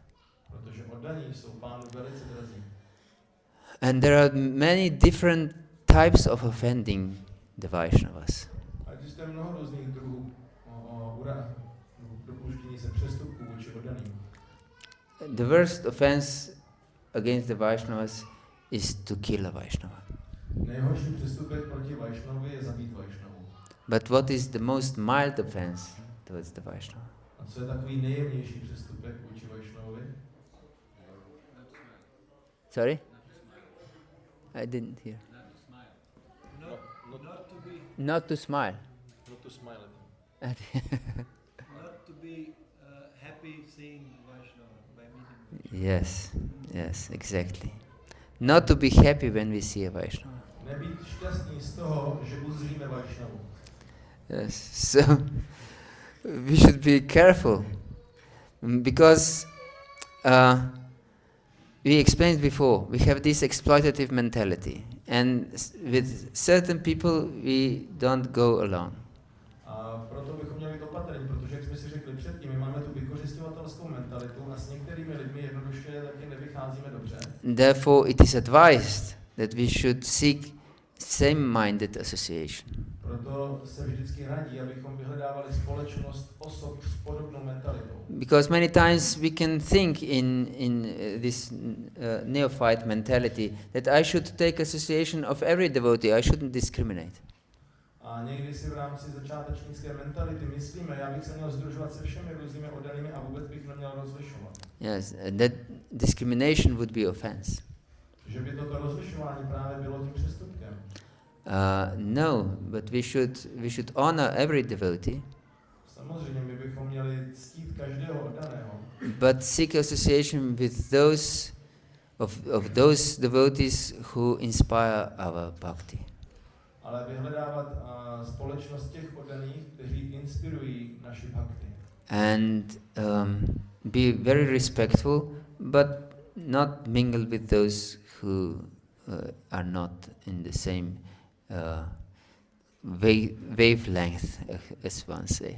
Protože oddaní jsou Pánu velice drazí. And there are many different types of offending the Vaishnavas. A existuje mnoho různých druhů dopuštění se přestupků vůči oddaným. The worst offense against the Vaishnavas is to kill a Vaishnava. Nejhorší přestupek proti Vaishnavi je zabít Vaishnavu. But what is the most mild offense towards the Vaishnava? A co je takový nejjemnější přestupek vůči Vaishnavovi? Sorry? I didn't hear. Not to smile. Not to smile at him. Not to be happy seeing Vaishnava by meeting. Yes, yes, exactly. Not to be happy when we see a Vaishnava. Nebýt šťastný z toho, že uzříme Vaishnavu. Yes, so we should be careful because we explained before, we have this exploitative mentality, and with certain people we don't go alone. A proto bychom měli být opatrní, protože jak jsme si řekli předtím, my máme tu vykořisťovatelskou mentalitu a s některými lidmi jednoduše taky nevycházíme dobře. Therefore it is advised that we should seek same-minded association. Proto se vždycky radí, abychom vyhledávali společnost osob s podobnou mentalitou. Because many times we can think in this neophyte mentality that I should take association of every devotee, I shouldn't discriminate. A někdy si v rámci začátečnické mentality myslíme, já bych se měl sdružovat se všemi různými oddanými a vůbec bych neměl rozlišovat. Yes, that discrimination would be offense. Že by toto rozlišování právě bylo tím přestupkem. No, but we should honor every devotee. Samozřejmě my bychom měli ctít každého oddaného. But seek association with those of those devotees who inspire our bhakti. Ale vyhledávat společnost těch oddaných, kteří inspirují naši bhakti. And be very respectful, but not mingle with those who are not in the same wavelength, as one say.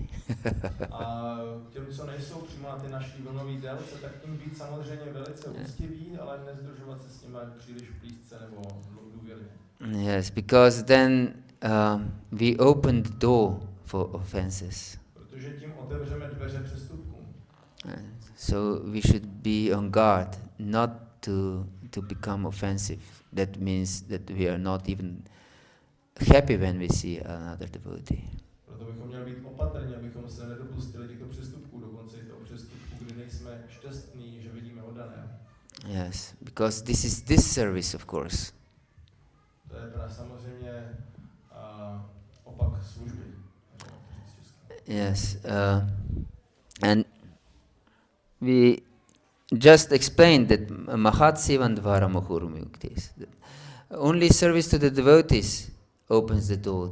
A těm, co nejsou přímo na ty naší vlnový délce, tak tím být samozřejmě velice úctivý, ale nezdržovat se s nimi příliš blízce nebo důvěrně. Yes, because then we open the door for offenses. Protože tím otevřeme dveře přestupkům. So we should be on guard not to become offensive. That means that we are not even happy when we see another devotee. Proto bychom měli být opatrní, abychom se nedopustili těchto přestupků, dokonce i toho přestupku, kdy nejsme šťastní, že Yes, because this is disservice, of course. To je samozřejmě opak služby. nebo jak to říct česky. Yes, and we just explained that Mahat Sivandvara Mohurmuktis. Only service to the devotees opens the door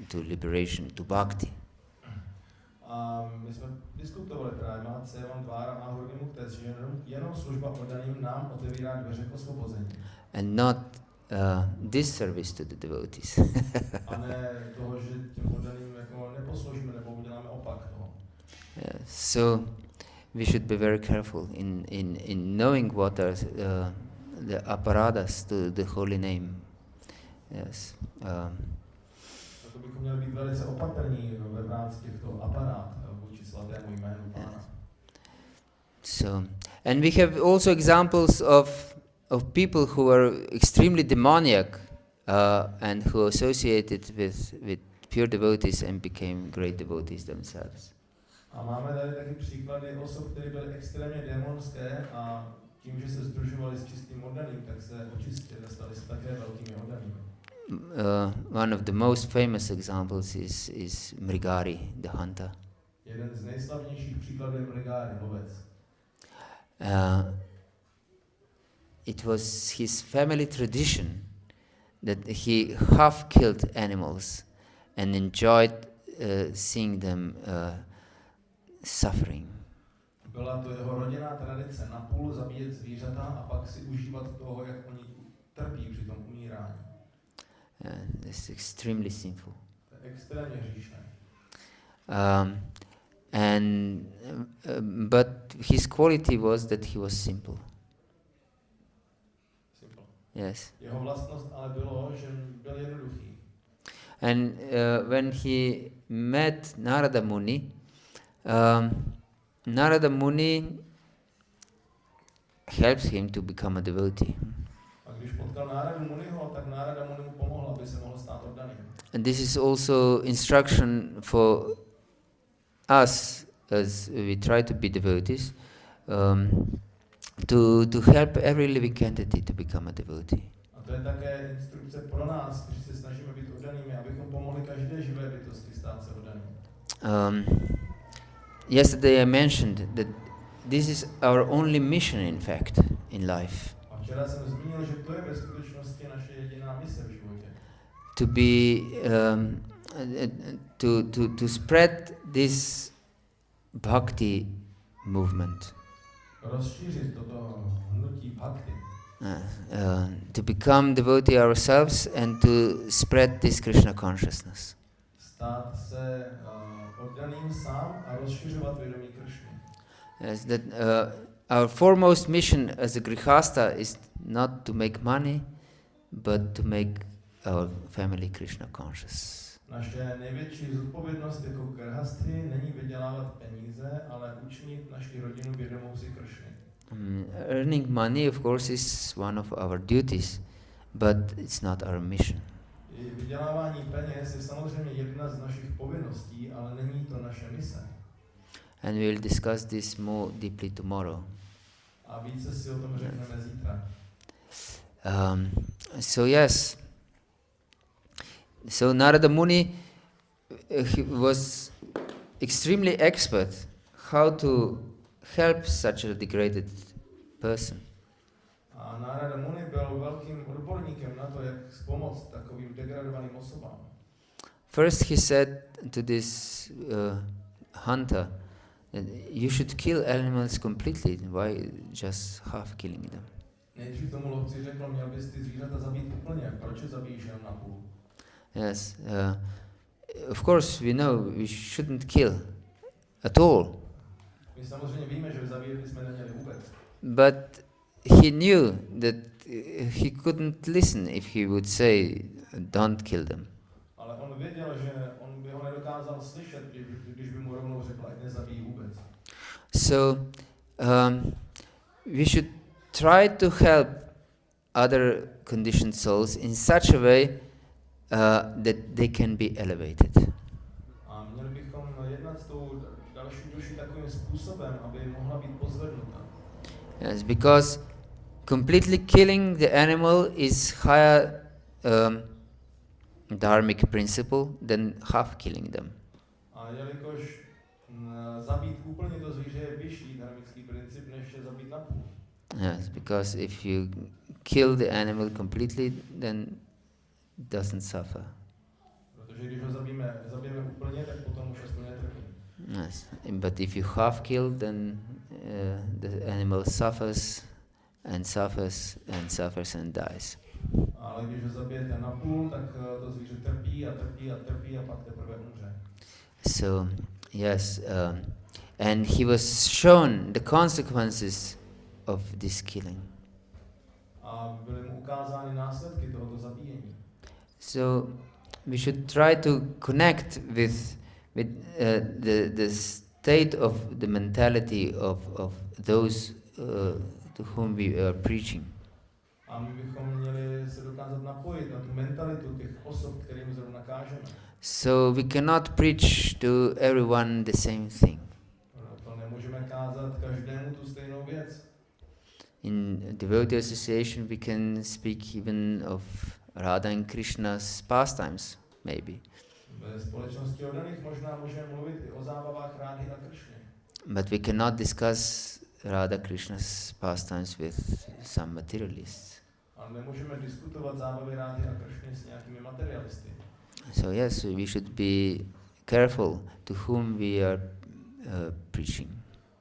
to liberation, to bhakti. A my jsme diskutovali právě Mahat Sivandvara a Hurvimuktes, že jenom služba oddaným nám otevírá dveře k osvobození. And not disservice to the devotees. A ne toho, že těm oddaným jako neposloužíme nebo uděláme opak toho. Yeah, so we should be very careful in knowing what are the aparadas to the holy name. Yes. Proto bychom měli být velice opatrní ve rámci těchto aparát vůči svatému jménu Pána. So, and we have also examples of people who are extremely demoniac and who associated with pure devotees and became great devotees themselves. A máme tady taky příklady osob, které byly extrémně démonské a tím, že se združovali s čistým oddaným, tak se očistili a stali se také velkými oddanými. One of the most famous examples is Mrigari, the hunter. Jeden z nejslavnějších příkladů je Mrigari, lovec. It was his family tradition that he half killed animals and enjoyed seeing them suffering. Byla to jeho rodinná tradice napůl zabíjet zvířata a pak si užívat toho, jak oni trpí při tom umírání. That's extremely sinful. To je extrémně hříšné. But his quality was that he was simple. Simple. Yes. Jeho vlastnost ale bylo, že byl jednoduchý. And when he met Narada Muni, Narada Muni helps him to become a devotee. A když potkal Náradu Muniho, tak Nárada Muni mu pomohl, aby se mohl stát oddaným. And this is also instruction for us as we try to be devotees, to help every living entity to become a devotee. A to je také instrukce pro nás, kteří se snažíme být oddanými, abychom pomohli každé živé bytosti stát se oddaným. Yesterday I mentioned that this is our only mission, in fact, in life. A včera jsem zmínil, že to je ve skutečnosti naše jediná mise v životě. To be to spread this bhakti movement. Rozšířit toto hnutí bhakti. To become devotee ourselves and to spread this Krishna consciousness. Stát se oddaným sám a rozšiřovat vědomí Kršny. Yes, that our foremost mission as a grihasta is not to make money, but to make our family Krishna conscious. Naše největší zodpovědnost jako grhasty není vydělávat peníze, ale učinit naši rodinu vědomou si Kršny. Earning money, of course, is one of our duties, but it's not our mission. Vydělávání peněz je samozřejmě jedna z našich povinností, ale není to naše mise. And we will discuss this more deeply tomorrow. A více si o tom řekneme zítra. So yes. So Narada Muni he was extremely expert how to help such a degraded person. A Narada Muni byl velkým odborníkem na to, jak pomoct takovým degradovaným osobám. First he said to this hunter that you should kill animals completely. Why just half killing them? Nejdřív tomu lovci řekl, měl bys ty zvířata zabít úplně, proč je zabíjíš jenom na půl? Yes, of course we know we shouldn't kill at all. My samozřejmě víme, že zabíjet bychom neměli vůbec. But he knew that he couldn't listen if he would say, don't kill them. Ale on věděl, že on by ho nedokázal slyšet, když by mu rovnou řekl, ať nezabíjí vůbec. So we should try to help other conditioned souls in such a way that they can be elevated. A měli bychom jednat s tou další duší takovým způsobem, aby mohla být pozvednuta. Yes, because completely killing the animal is higher dharmic principle than half killing them. A jelikož zabít úplně to zvíře je vyšší dharmický princip, než je zabít napůl. Yes, because if you kill the animal completely, then it doesn't suffer. Protože když ho zabijeme úplně, tak potom už aspoň netrpí. Yes, but if you half kill, then the animal suffers and suffers and suffers and dies. Ale když ho zabijete napůl, tak to zvíře trpí a trpí a trpí a pak teprve umře. So, yes, and he was shown the consequences of this killing. A byly mu ukázány následky tohoto zabíjení. So, we should try to connect with the state of the mentality of those to whom we are preaching. A my bychom měli se dokázat napojit na tu mentalitu těch osob, kterým zrovna kážeme. So we cannot preach to everyone the same thing. To nemůžeme kázat každému tu stejnou věc. In devotee association we can speak even of Radha and Krishna's pastimes, maybe. Ve společnosti oddaných možná můžeme mluvit i o zábavách Rády a Krišny. But we cannot discuss Radha Krishna's pastimes with some materialists. Ale nemůžeme diskutovat zábavy Rády a Krišny s nějakými materialisty. So yes, we should be careful to whom we are preaching.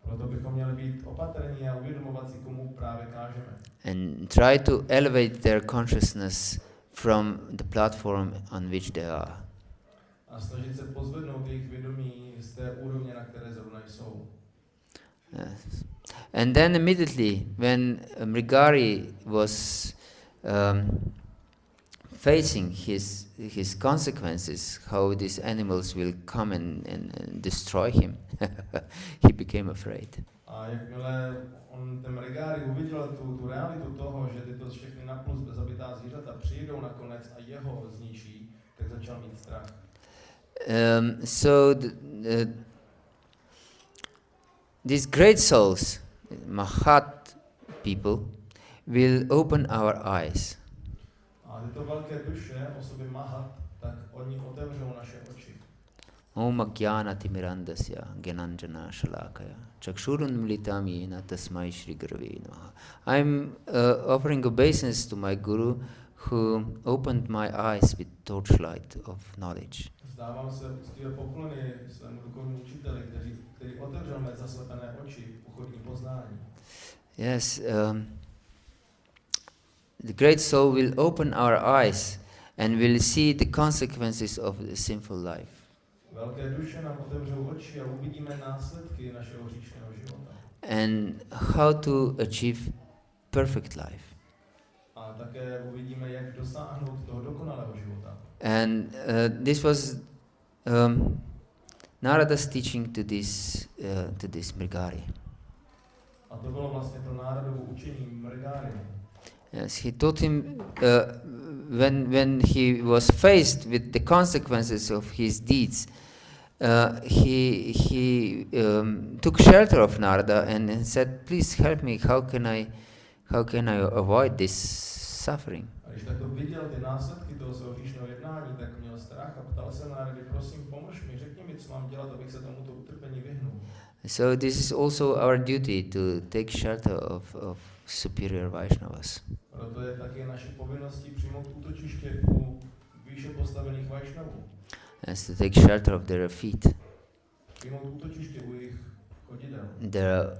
Proto bychom měli být opatrní a uvědomovat si, komu právě kážeme. And try to elevate their consciousness from the platform on which they are. A snažit se pozvednout jejich vědomí z té úrovně, na které zrovna jsou. Yes. And then immediately when Mrigari was facing his consequences, how these animals will come and destroy him, he became afraid. A jakmile ten Mrigari uviděl tu realitu toho, že tyto všechny napůl zabitá zvířata přijdou nakonec a jeho zničí, tak začal mít strach. So these great souls, Mahat people, will open our eyes. A tyto velké duše, osoby Mahat, tak oni otevřou naše oči. Om Ajnana-timirandasya Gyananjana Shalakaya Chakshurunmilitam Yena Tasmai Shri Gurave Namaha. I'm offering obeisance to my Guru who opened my eyes with torchlight of knowledge. Vzdávám se úctivé poklony svému duchovnímu učiteli, který otevřel mé zaslepené oči pochodní poznání. Yes, the great soul will open our eyes and will see the consequences of the sinful life. Velké duše nám otevřou oči a uvidíme následky našeho hříšného života. And how to achieve perfect life. A také uvidíme, jak dosáhnout toho dokonalého života. And this was Narada's teaching to this Mrigari. A to bylo vlastně to Náradovo učení Mrigárimu. Yes, he taught him when he was faced with the consequences of his deeds. He took shelter of Narada and said, "Please help me. How can I avoid this suffering?" A když takto viděl ty následky toho svého hříšného jednání, tak měl strach a ptal se Nárady, prosím, pomož mi, řekni mi, co mám dělat, abych se tomuto utrpení vyhnul. So this is also our duty to take shelter of superior Vaishnavas. Proto je také naše povinností přijmout útočiště u výše postavených Vaishnavů. As to take shelter of their feet. Přijmout útočiště u jejich chodidel. They're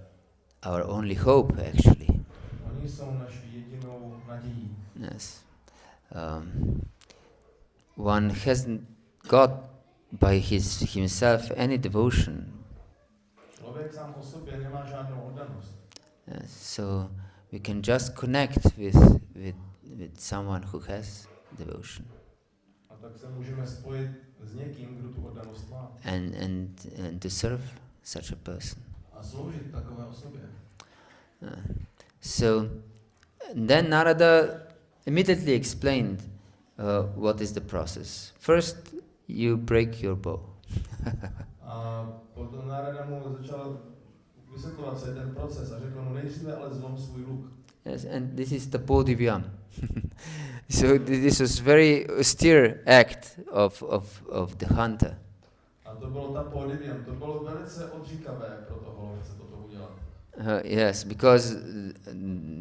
our only hope, actually. Oni jsou naší jedinou nadějí. Yes. One hasn't got by himself any devotion. Člověk sám o sobě nemá žádnou oddanost. Yes. So we can just connect with someone who has devotion. A tak se můžeme spojit s někým, kdo tu oddanost má. And to serve such a person. A sloužit takové osobě. So then Narada immediately explained what is the process. First, you break your bow. A potom Narada mu začal vysvětlovat, co je ten proces a řekl mu nejdříve ale zlom svůj luk. Yes, and this is the Bodhivyam. So this was very austere act of the hunter. A to bylo ta podivium, to bylo velice odříkavé pro toho lovce toto udělat. Yes, because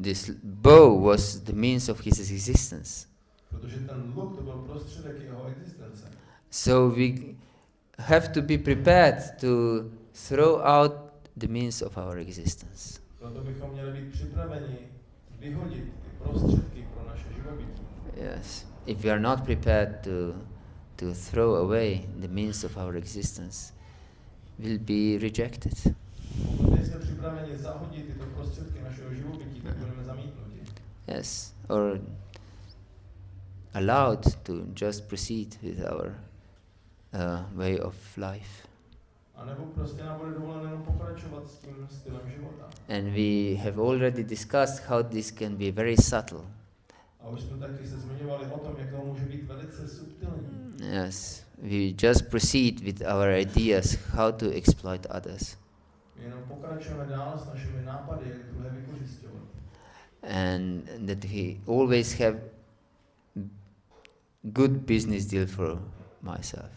this bow was the means of his existence. Protože ten luk to byl prostředek jeho existence. So we have to be prepared to throw out the means of our existence. Proto bychom měli být připraveni vyhodit ty prostředky pro naše živobytí. Yes. If we are not prepared to throw away the means of our existence, we'll be rejected. Pokud nejsme připraveni zahodit tyto prostředky našeho živobytí, tak budeme zamítnuti. Yes. Or allowed to just proceed with our way of life. A nebo prostě nám bude dovoleno jenom pokračovat s tím stylem života. And we have already discussed how this can be very subtle. A už jsme taky se zmiňovali o tom, jak to může být velice subtilní. Yes, we just proceed with our ideas how to exploit others. My jenom pokračujeme dál s našimi nápady, jak druhé vykořisťovat. And that we always have good business deal for myself.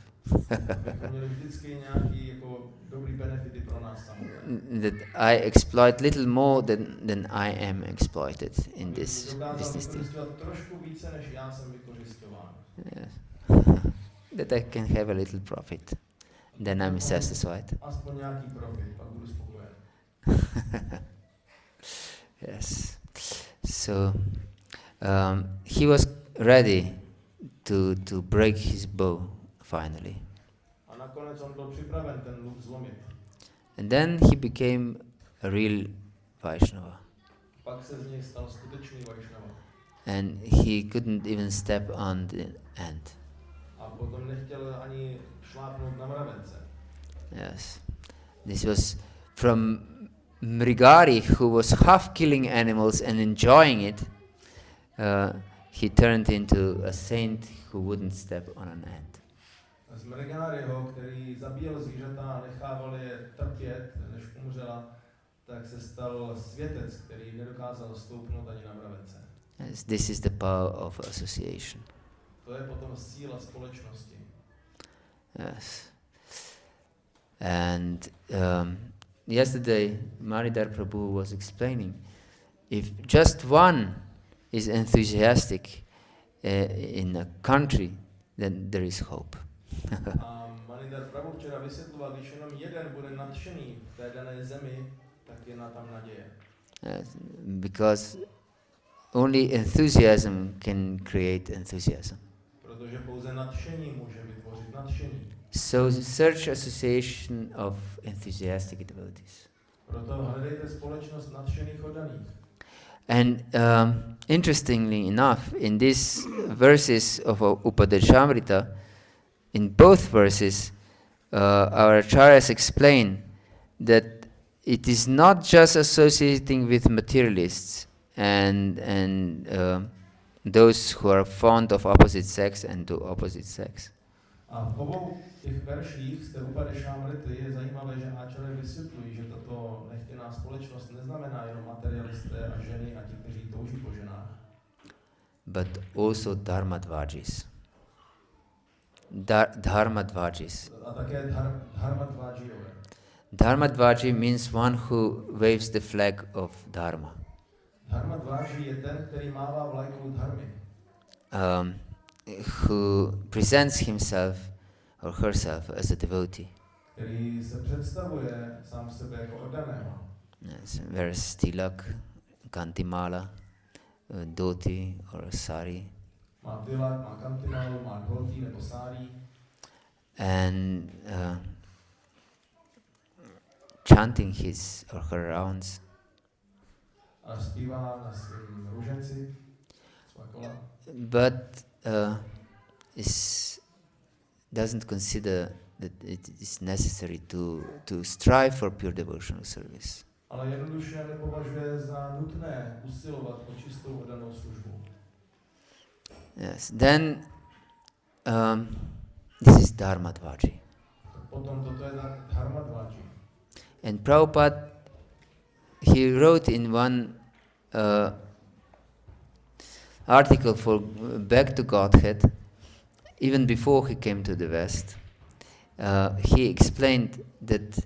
Abychom měli vždycky nějaký jako dobrý benefity pro nás samotné. That I exploit little more than I am exploited in this business deal. Trošku více, než já jsem vykořisťován. Yes. That I can have a little profit. Then I'm satisfied. Aspoň nějaký profit, pak budu spokojen. Yes. So he was ready to break his bow finally. A nakonec on byl připraven ten luk zlomit. And then he became a real Vaishnava. Pak se z něj stal skutečný Vaishnava. And he couldn't even step on the ant. A potom nechtěl ani šlápnout na mravence. Yes. This was from Mrigari, who was half killing animals and enjoying it. He turned into a saint who wouldn't step on an ant. Z Mrigáriho, který zabíjel zvířata a nechával je trpět, než umřela, tak se stal světec, který nedokázal stoupnout ani na mravence. Yes, this is the power of association. To je potom síla společnosti. Yes. And yesterday, Maridhar Prabhu was explaining, if just one is enthusiastic in a country, then there is hope. A Maridhar Prabhu včera vysvětloval, když jenom jeden bude nadšený v té dané zemi, tak je na tam naděje. Yes, because only enthusiasm can create enthusiasm. Protože pouze nadšení může vytvořit nadšení. So search association of enthusiastic devotees. Proto hledejte společnost nadšených oddaných. And interestingly enough, in these verses of Upadeshamrita, in both verses, our acharyas explain that it is not just associating with materialists and those who are fond of opposite sex and do opposite sex. A v obou těch verších z té Upadeshamrity je zajímavé, že áčary vysvětlují, že tato nechtěná společnost neznamená jenom materialisté a ženy a ti, kteří touží po ženách. But also dharmadvajis. Dharmadvajis. A také dharmadvajijové. Dharmadvaji means one who waves the flag of dharma. Dharmadvaji je ten, který mává vlajkou dharmy. Who presents himself or herself as a devotee. Který se představuje sám sebe jako oddaného. Yes, wears tilak, kantimala, dhoti or sari. Má tilak, má kantimalu, má dhoti nebo sári. And chanting his or her rounds. A zpívá na svém růženci, svá kola. But doesn't consider that it is necessary to strive for pure devotional service. Ale jednoduše nepovažuje za nutné usilovat o čistou oddanou službu. Yes. Then this is dharmadvaji. Potom toto je dharmadvaji. And Prabhupada, he wrote in one article for Back to Godhead, even before he came to the West, he explained that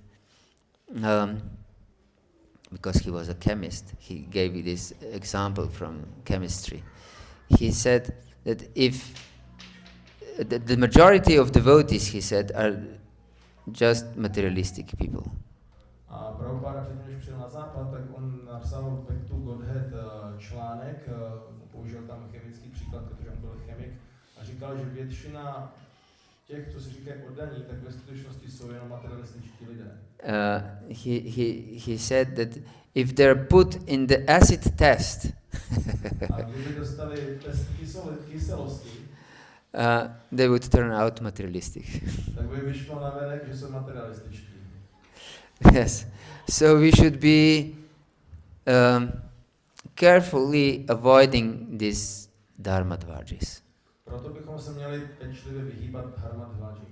because he was a chemist, he gave this example from chemistry. He said that if the majority of devotees, he said, are just materialistic people. A Prabhupada předtím, než přijel na západ, tak on napsal Back to Godhead článek, použil tam chemický příklad, protože on byl chemik, a říkal, že většina těch, co si říkají oddaní, tak ve skutečnosti jsou jenom materialističtí lidé. He said that if they're put in the acid test, a kdyby dostali test kyselosti, they would turn out materialistic. tak by vyšlo navenek, že jsou materialističtí. Yes, so we should be carefully avoiding these dharmadvajas. Proto bychom se měli pečlivě vyhýbat dharmadvajím.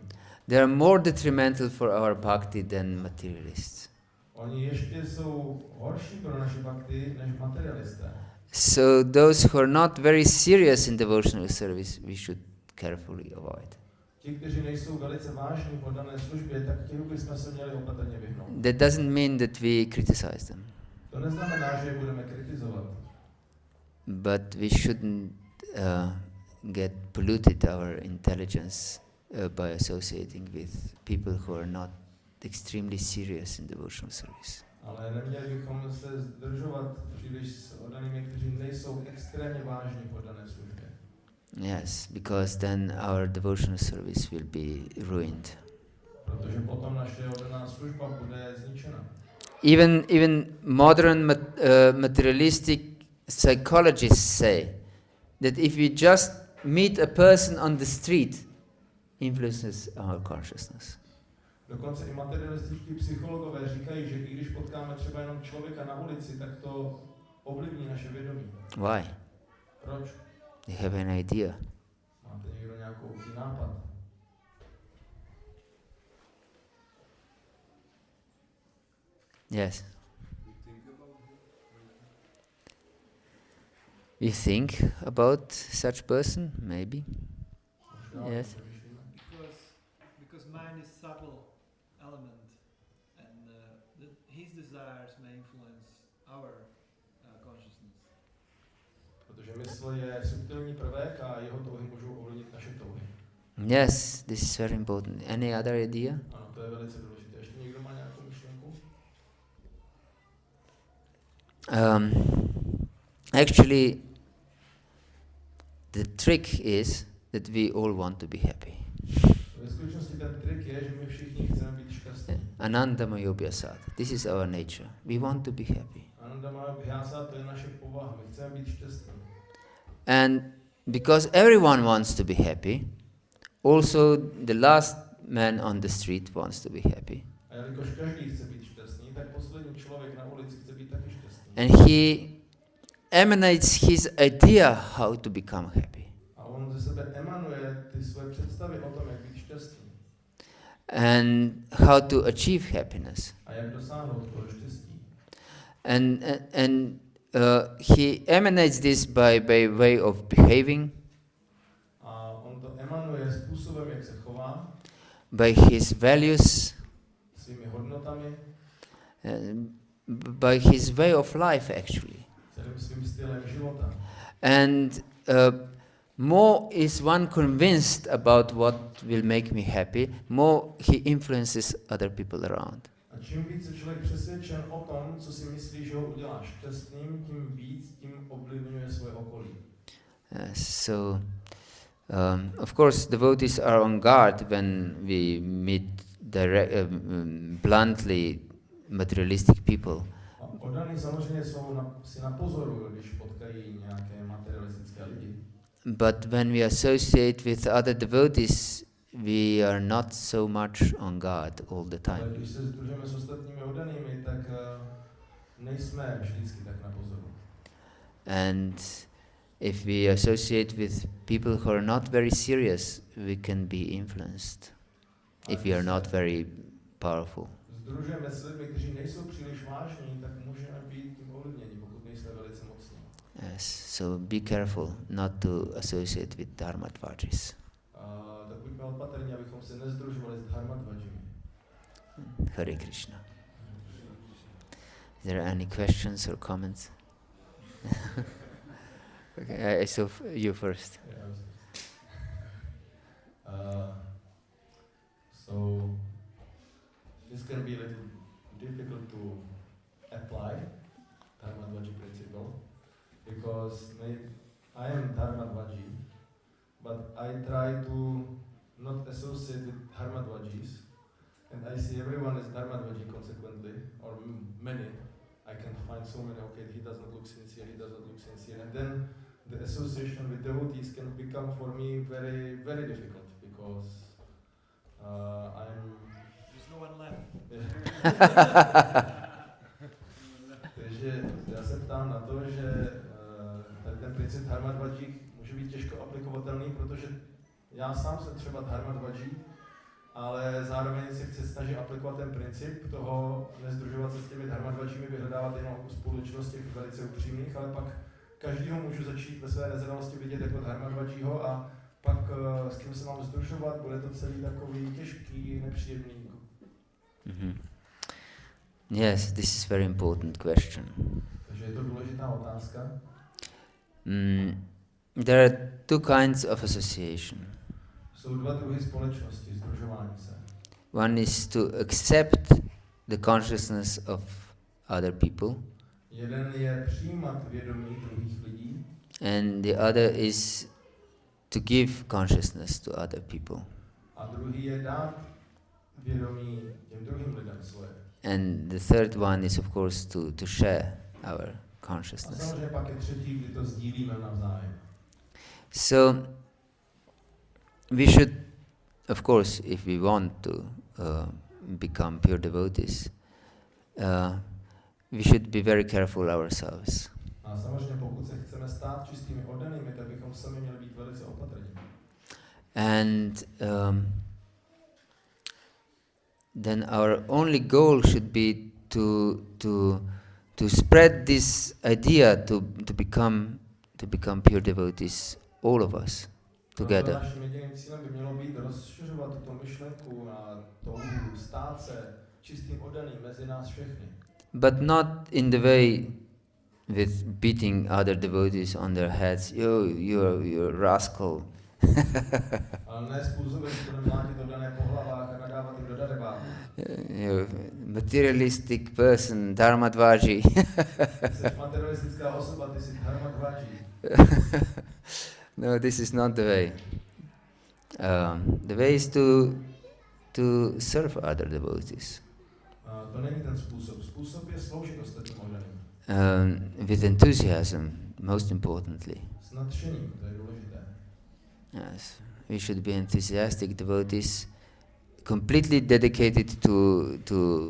They are more detrimental for our bhakti than materialists. Oni ještě jsou horší pro naše bhakti než materialisté. So those who are not very serious in devotional service, we should carefully avoid. Ti, kteří nejsou velice vážní v oddané službě, tak těch bychom se měli opatrně vyhnout. That doesn't mean that we criticize them. To neznamená, že je budeme kritizovat. But we shouldn't get polluted our intelligence by associating with people who are not extremely serious in devotional service. Ale neměli bychom se zdržovat příliš s oddanými, kteří nejsou extrémně vážní v oddané službě. Yes, because then our devotional service will be ruined. Protože potom naše oddaná služba bude zničena. Even modern materialistic psychologists say that if we just meet a person on the street, influences our consciousness. Dokonce i materialističtí psychologové říkají, že i když potkáme třeba jenom člověka na ulici, tak to ovlivní naše vědomí. Why? Proč? They have an idea. Máte někdo nějakou nápad? Yes. We think about such person, maybe. Yes. Because mind is subtle element, and his desires may influence our consciousness. Protože mysl je subtilní prvek a jeho touhy můžou ovlivnit naše touhy. Yes, this is very important. Any other idea? Ano, to je velice důležité. Ještě někdo má nějakou myšlenku? Actually, the trick is that we all want to be happy. Ve skutečnosti ten trik je, že my všichni chceme být šťastní. Anandamayobhyasat. This is our nature. We want to be happy. Anandamayobhyasat, to je naše povaha. My chceme být šťastní. And because everyone wants to be happy, also the last man on the street wants to be happy. A jelikož každý chce být šťastný, tak poslední člověk na ulici chce být taky šťastný. And he emanates his idea how to become happy. A on ze sebe emanuje ty své představy o tom, jak být šťastný. And how to achieve happiness. A jak dosáhnout toho štěstí. And he emanates this by way of behaving, A on to emanuje způsobem, jak se chová, by his values, svými hodnotami, by his way of life actually. celým svým stylem života. And more is one convinced about what will make me happy, more he influences other people around. A čím víc je člověk přesvědčen o tom, co si myslí, že ho udělá šťastným, tím víc tím ovlivňuje svoje okolí. So, of course, devotees are on guard when we meet bluntly materialistic people. A oddaní samozřejmě jsou si na pozoru, když potkají nějaké materialistické lidi. But when we associate with other devotees, we are not so much on guard all the Ale time. když se sdružujeme s ostatními oddanými, tak nejsme vždycky tak na pozoru. And if we associate with people who are not very serious, we can be influenced if we are not very powerful. Sdružujeme s lidmi, kteří nejsou příliš vážní, tak můžeme být tím ovlivněni, pokud nejsme velice mocní. Yes, so be careful not to associate with dharmadvajis. Tak buďme opatrní, abychom se nezdružovali s dharmadvajimi. Hare Krishna. Is there any questions or comments? Okay, I saw you first. Yeah, so this can be a little difficult to apply dharmadvaji principle because I am dharmadvaji, but I try to not associate with dharmadvajis, and I see everyone as dharmadvaji consequently, or many. I can find so many, okay, he does not look sincere, he does not look sincere, and then the association with devotees can become for me very, very difficult because There's no one left. Takže já se ptám na to, že ten princip dharmadvaji může být těžko aplikovatelný, protože já sám jsem třeba dharmadvaji, ale zároveň se chci snažit aplikovat ten princip toho nezdružovat se s těmi dharmadvajimi, vyhledávat jenom společnost těch velice upřímných, ale pak každýho můžu začít ve své nezralosti vidět jako dharmadvajiho a pak s kým se mám združovat, bude to celý takový těžký, nepříjemný. Mm-hmm. Yes, this is very important question. Takže je to důležitá otázka. There are two kinds of association. Jsou dva druhy společnosti, združování se. One is to accept the consciousness of other people. Jeden je přijímat vědomí druhých lidí. And the other is to give consciousness to other people. A druhý je dát vědomí těm druhým lidem svoje. And the third one is of course to share our A consciousness. samozřejmě pak je třetí, kdy to sdílíme navzájem. So we should, of course, if we want to become pure devotees, we should be very careful ourselves. A samozřejmě pokud se chceme stát čistými oddanými, tak bychom sami měli být velice opatrní. And then our only goal should be to spread this idea to become pure devotees, all of us together. Naším jediným cílem by mělo být rozšiřovat tuto myšlenku a touhu stát se čistým oddaným mezi nás všechny. But not in the way with beating other devotees on their heads. You're a rascal. Ale ne způsobem, že budeme mlátit oddané po hlavách a nadávat jim do darebáku. You're a materialistic person, dharmadvaji. Jsi materialistická osoba, ty jsi dharmadvaji. No, this is not the way. The way is to serve other devotees. To není ten způsob. Způsob je sloužit ostatním oddaným. With enthusiasm, most importantly. S nadšením, to je důležité. Yes, we should be enthusiastic devotees, completely dedicated to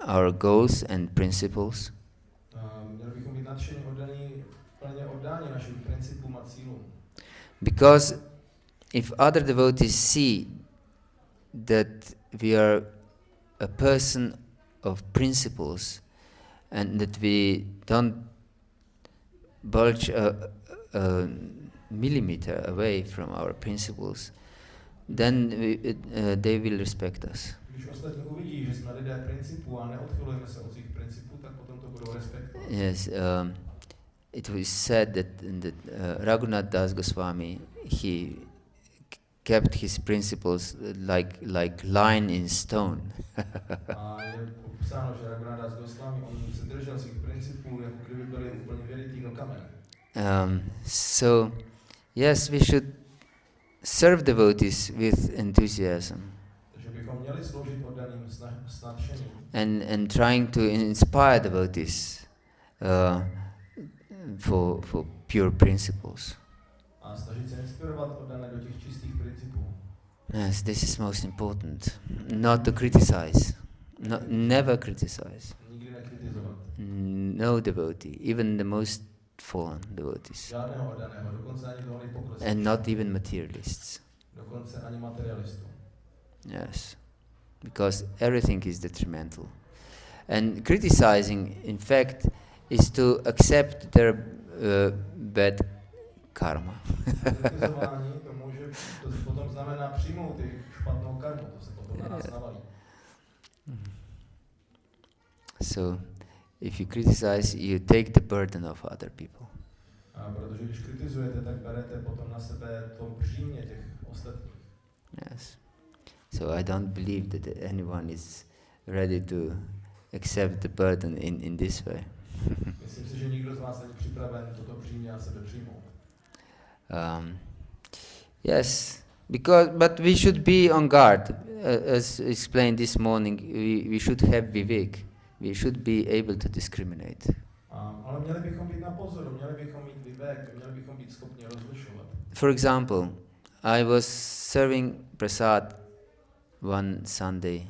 our goals and principles. Měli bychom být nadšení, oddaní, plně oddáni našim principům a cílům. Because if other devotees see that we are a person of principles and that we don't budge a millimeter away from our principles, then they will respect us. Když ostatní uvidí, že jsme lidé principů a neodchylujeme se od svých principů, tak potom to budou respektovat. Yes, it was said that Raghunath Das Goswami, he kept his principles like line in stone. A je popsáno, že Raghunath Das Goswami, on se držel svých principů, jako kdyby byly úplně věritý do kamene. So, yes, we should serve devotees with enthusiasm Takže bychom měli sloužit oddaným s nadšením. and trying to inspire devotees for pure principles. A snažit se inspirovat oddané do těch čistých principů. Yes, this is most important. Not to criticize. Never criticize. Nikdy nekritizovat. No devotee, even the most fallen devotees. Žádného oddaného, dokonce ani toho nejpoklesnějšího. And not even materialists. Dokonce ani materialistů. Yes, because everything is detrimental. And criticizing, in fact, is to accept their bad karma. Kritizování to potom znamená přijmout ty špatnou karmu, to se potom na nás navalí. So, if you criticize, you take the burden of other people. A protože když kritizujete, tak berete potom na sebe to břímě těch ostatních. Yes. So I don't believe that anyone is ready to accept the burden in this way. Myslím si, že nikdo z vás není připraven toto břímě na sebe přijmout. Yes, but we should be on guard. As explained this morning, we should have vivek. We should be able to discriminate. Ale měli bychom být na pozoru, měli bychom mít vivek, měli bychom být schopni rozlišovat. For example, I was serving prasad one Sunday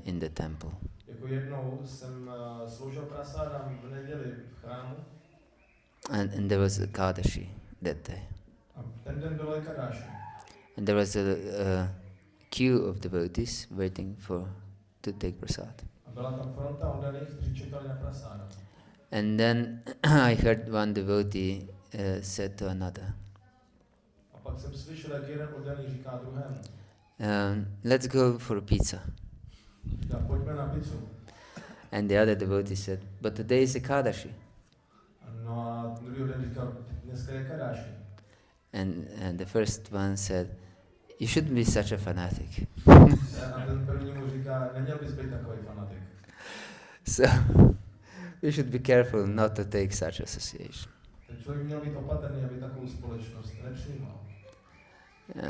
in the temple. Jako jednou jsem sloužil prasádám v neděli v chrámu. And there was a Kadashi that day. A ten den bylo Kadashi. And there was a queue of devotees waiting to take prasad. A byla tam fronta oddaných, kteří čekali na prasáda. And then I heard one devotee said to another, A pak jsem slyšel, jak jeden oddaný říká druhému. Let's go for a pizza. Pojďme na pizzu. And the other devotee said, but today is Ekadashi. No a druhý den říkal, dneska je Kadashi. And the first one said, you shouldn't be such a fanatic. A ten první mu říká, neměl bys být takový fanatik. So we should be careful not to take such association. Ten člověk měl být opatrný, aby takovou společnost nepřijímal.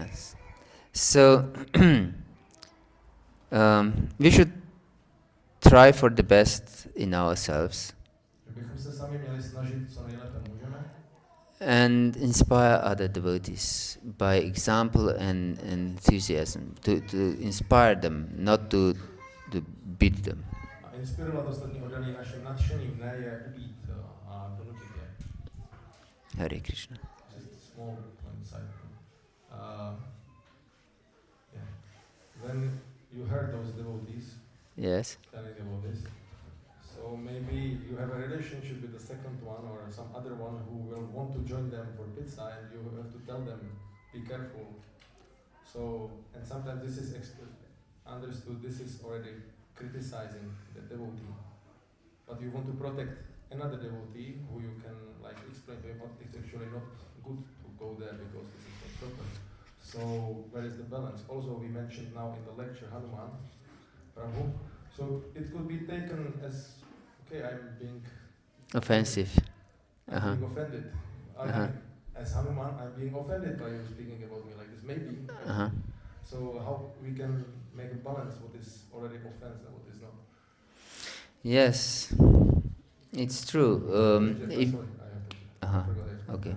Yes. So we should try for the best in ourselves Bychom se sami měli snažit, co nejlépe můžeme. and inspire other devotees by example and enthusiasm, to inspire them, not to beat them. A inspirovat ostatní oddaný naším nadšením, ne je ubít a donutit je. Hare Krishna. Just a small point side. Yeah. When you heard those devotees, Yes. telling devotees, so maybe you have a relationship with the second one or some other one who will want to join them for pizza, and you have to tell them, be careful. So, and sometimes this is understood, this is already criticizing the devotee. But you want to protect another devotee who you can like explain to him what it's actually not good to go there because this is not proper. So where is the balance? Also we mentioned now in the lecture Hanuman, Prabhu. So it could be taken as, okay, I'm being Offensive. I'm being offended. As Hanuman, I'm being offended by you speaking about me like this. Maybe. So how we can make a balance what is already offense and what is not? Yes, it's true. Okay.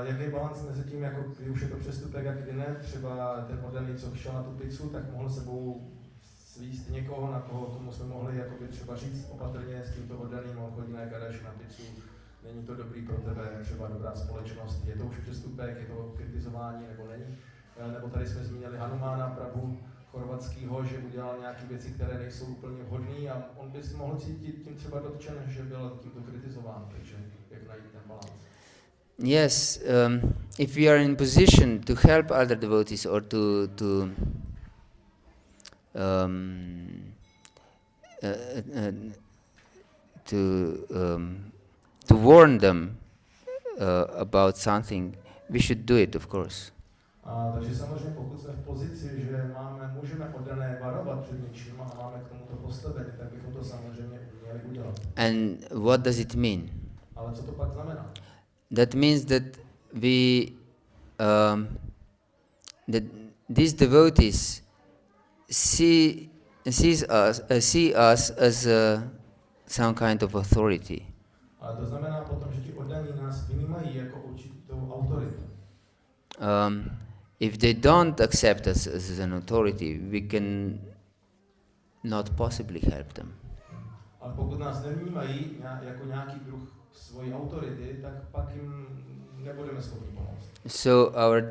Jaký je balans mezi tím, jako kdy už je to přestupek a kdy ne? Třeba ten oddaný, co šel na tu pizzu, tak mohl sebou svíst někoho, na komu jsme mohli jakoby třeba říct opatrně s tímto oddaným, on chodí na Kadaši na pizzu, není to dobrý pro tebe, třeba dobrá společnost, je to už přestupek, je to kritizování nebo není. Nebo tady jsme zmínili Hanumána, Prabhu chorvatskýho, že udělal nějaké věci, které nejsou úplně vhodné a on by si mohl cítit tím třeba dotčen, že byl tímto kritizován, takže jak najít ten balans. Yes, if we are in position to help other devotees or to warn them about something, we should do it, of course. Takže samozřejmě pokud jsme v pozici, že můžeme oddané varovat před něčím a máme k tomuto postavení, tak bychom to samozřejmě měli udělat. And what does it mean? Ale co to pak znamená? That means that that these devotees see us as some kind of authority. A to znamená potom, že ti oddaní nás vnímají jako určitou autoritu. If they don't accept us as an authority, we can not possibly help them. Ale pokud nás nevnímají jako nějaký druh svojí autority, tak pak jim nebudeme schopni pomoct. So our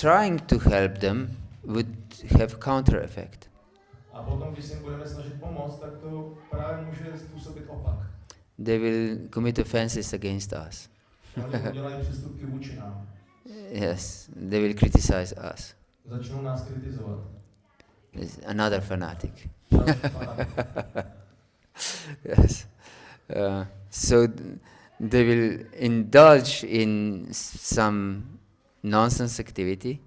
trying to help them would have counter effect. A potom, když si jim budeme snažit pomoct, tak to právě může způsobit opak. they will commit offenses against us. Oni udělají přestupky vůči nám. Yes, they will criticize us. Začnou nás kritizovat. There's another fanatic. Další fanatik. Yes. So they will indulge in some nonsense activity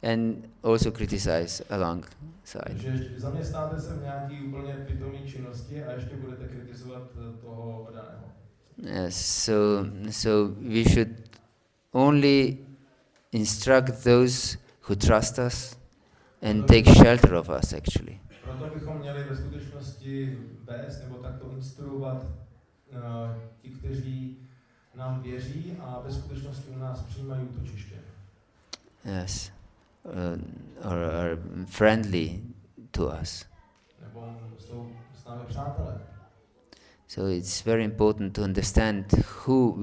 and also criticize alongside. Takže zaměstnáte se v nějaký úplně pitomý činnosti a ještě budete kritizovat toho daného. Yes, so we should only instruct those who trust us and take shelter of us, actually. Proto bychom měli ve skutečnosti vést nebo takto instruovat ti, kteří nám věří a ve skutečnosti u nás přijímají útočiště. Yes, or are friendly to us. Nebo jsou s námi přátelé. So it's very important to understand who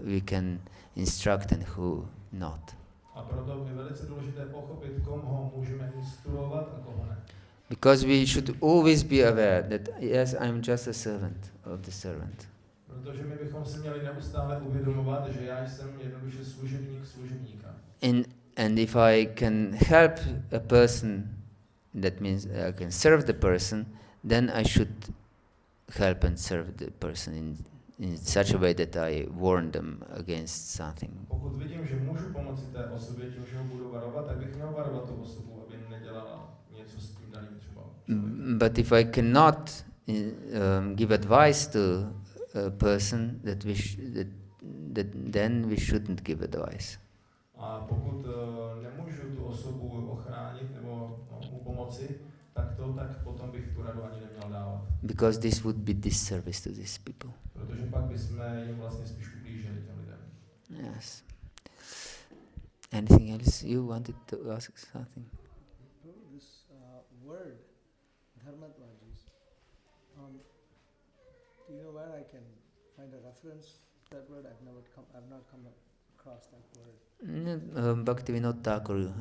we can instruct and who not. A proto je velice důležité pochopit, koho můžeme instruovat a koho ne. Because we should always be aware that yes, I'm just a servant of the servant. Protože my bychom si měli neustále uvědomovat, že já jsem jednoduše služebník služebníka. And if I can help a person, that means I can serve the person, then I should help and serve the person in such a way that I warn them against something. Pokud vidím, že můžu pomoci té osobě tím, že ho budu varovat, tak bych měl varovat tu osobu, aby nedělala něco s tím daným třeba. But if I cannot give advice to a person, then we shouldn't give advice. A pokud nemůžu tu osobu ochránit nebo mu pomoci, tak potom bych tu radu ani neměl dávat. Because this would be disservice to these people. Protože pak bychom jim vlastně spíš ublížili těm lidem. Yes. Anything else you wanted to ask something? This word, dharma do you know where I can find a reference to that word? I've not come across that word. Bhaktivinoda Thakur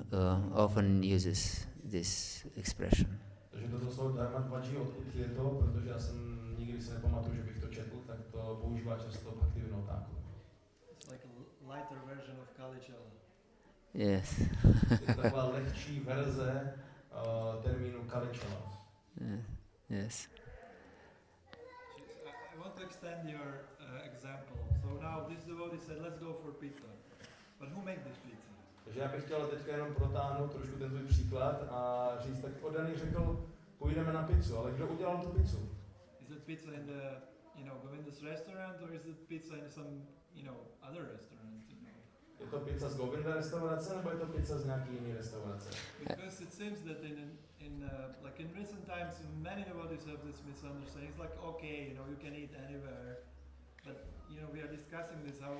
often uses this expression. Takže toto slovo dharma dvaji, odkud je to, protože já jsem nikdy si nepamatuju, že bych to četl, tak to používá často Bhaktivinoda Thakur. It's like a lighter version of Kalichala. Yes. Je to taková lehčí verze termínu Kalichala. Yes. I want to extend your example. So now this devotee said, let's go for pizza. But who made this pizza? Takže já bych chtěl teďka jenom protáhnout trošku ten tvůj příklad a říct, tak Oddaný řekl, půjdeme na pizzu, ale kdo udělal tu pizzu? Is it pizza in the, Govinda's restaurant, or is it pizza in some, other restaurant? Je to pizza z Govinda restaurace, nebo je to pizza z nějaký jiný restaurace? Because it seems that in recent times, many devotees have this misunderstanding. It's like, okay, you can eat anywhere, but we are discussing this how,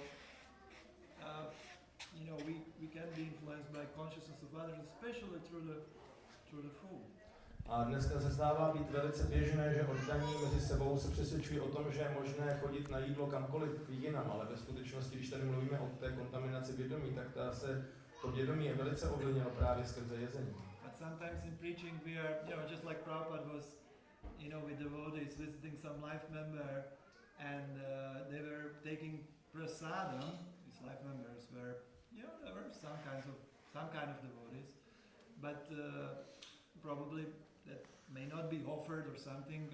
we can be influenced by consciousness of others, especially through the food. A dneska se zdává být velice běžné, že oddaní mezi sebou se přesvědčují o tom, že je možné chodit na jídlo kamkoliv jinam, ale ve skutečnosti, když tady mluvíme o té kontaminaci vědomí, tak to vědomí je velice ovlivněno právě skrze jezení. But sometimes in preaching we are, just like Prabhupada was, with devotees visiting some life member, and they were taking prasadam. These life members were, there were some kind of devotees, but probably that may not be offered or something,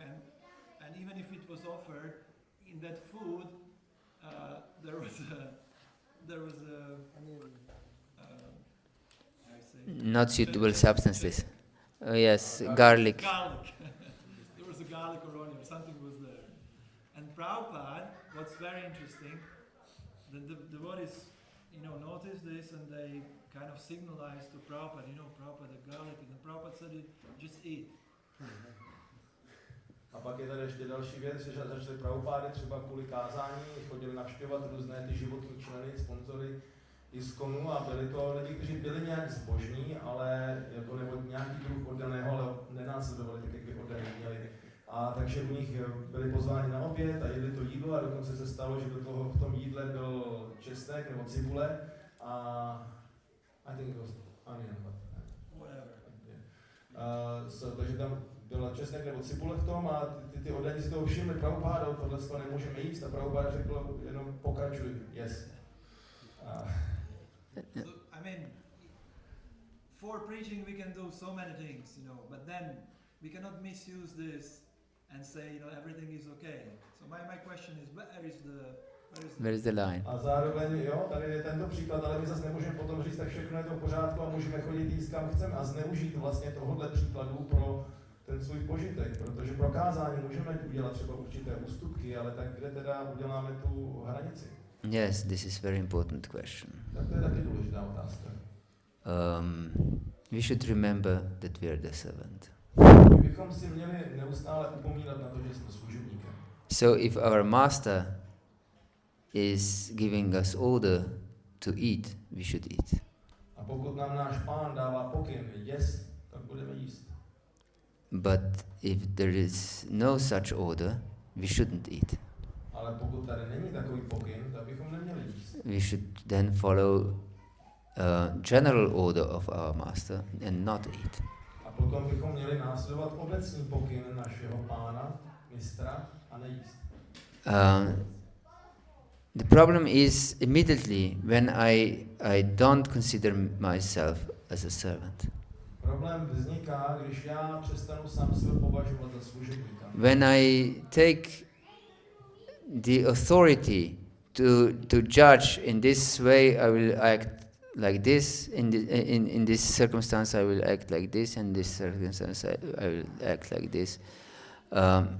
and even if it was offered, in that food there was a Not suitable substances. Oh yes, garlic. Garlic. There was a garlic or onion, something was there. And Prabhupada, what's very interesting, the devotees, noticed this and they kind of signalized to Prabhupada, Prabhupada, the garlic, and Prabhupada said, just eat. A pak je tady ještě další věc, že začali Prabhupády třeba kvůli kázání, chodili navštěvovat různé ty životní členy, sponzory ISKCONu a byli to lidi, kteří byli nějak zbožní, ale nebo nějaký druh oddaného, ale nenásledovali tak, jak by oddaní měli. A takže u nich byli pozváni na oběd a jedli to jídlo a dokonce se stalo, že v tom jídle byl česnek nebo cibule a I think it was onion, but whatever. Takže tam byl česnek nebo cibule v tom a ty oddaní si toho všimli, Prabhupádo, tohle z toho nemůžeme jíst a Prabhupáda řekl, jenom pokračuj, yes. So, I mean, for preaching we can do so many things, but then we cannot misuse this and say, everything is okay. So my question is, Where is the line? A zároveň, tady je tento příklad, ale my zase nemůžeme potom říct, tak všechno je to v pořádku a můžeme chodit jíst kam chceme a zneužít vlastně tohohle příkladu pro ten svůj požitek, protože pro kázání můžeme udělat třeba určité ústupky, ale tak kde teda uděláme tu hranici? Yes, this is very important question. Tak to je taky důležitá otázka. We should remember that we are the servant. My bychom si měli neustále upomínat na to, že jsme služebníkem. So if our master is giving us order to eat, we should eat. A pokud nám náš pán dává pokyn, yes, tak budeme jíst. But if there is no such order, we shouldn't eat. Ale pokud tady není takový pokyn, tak bychom neměli jíst. We should then follow general order of our master and not eat. A potom bychom měli následovat obecný pokyn našeho pána, mistra, a nejíst. The problem is immediately when I don't consider myself as a servant. Problém vzniká, když já přestanu sám sebe považovat za služebníka. When I take the authority to judge in this way, I will act like this. In this circumstance, I will act like this. In this circumstance, I will act like this.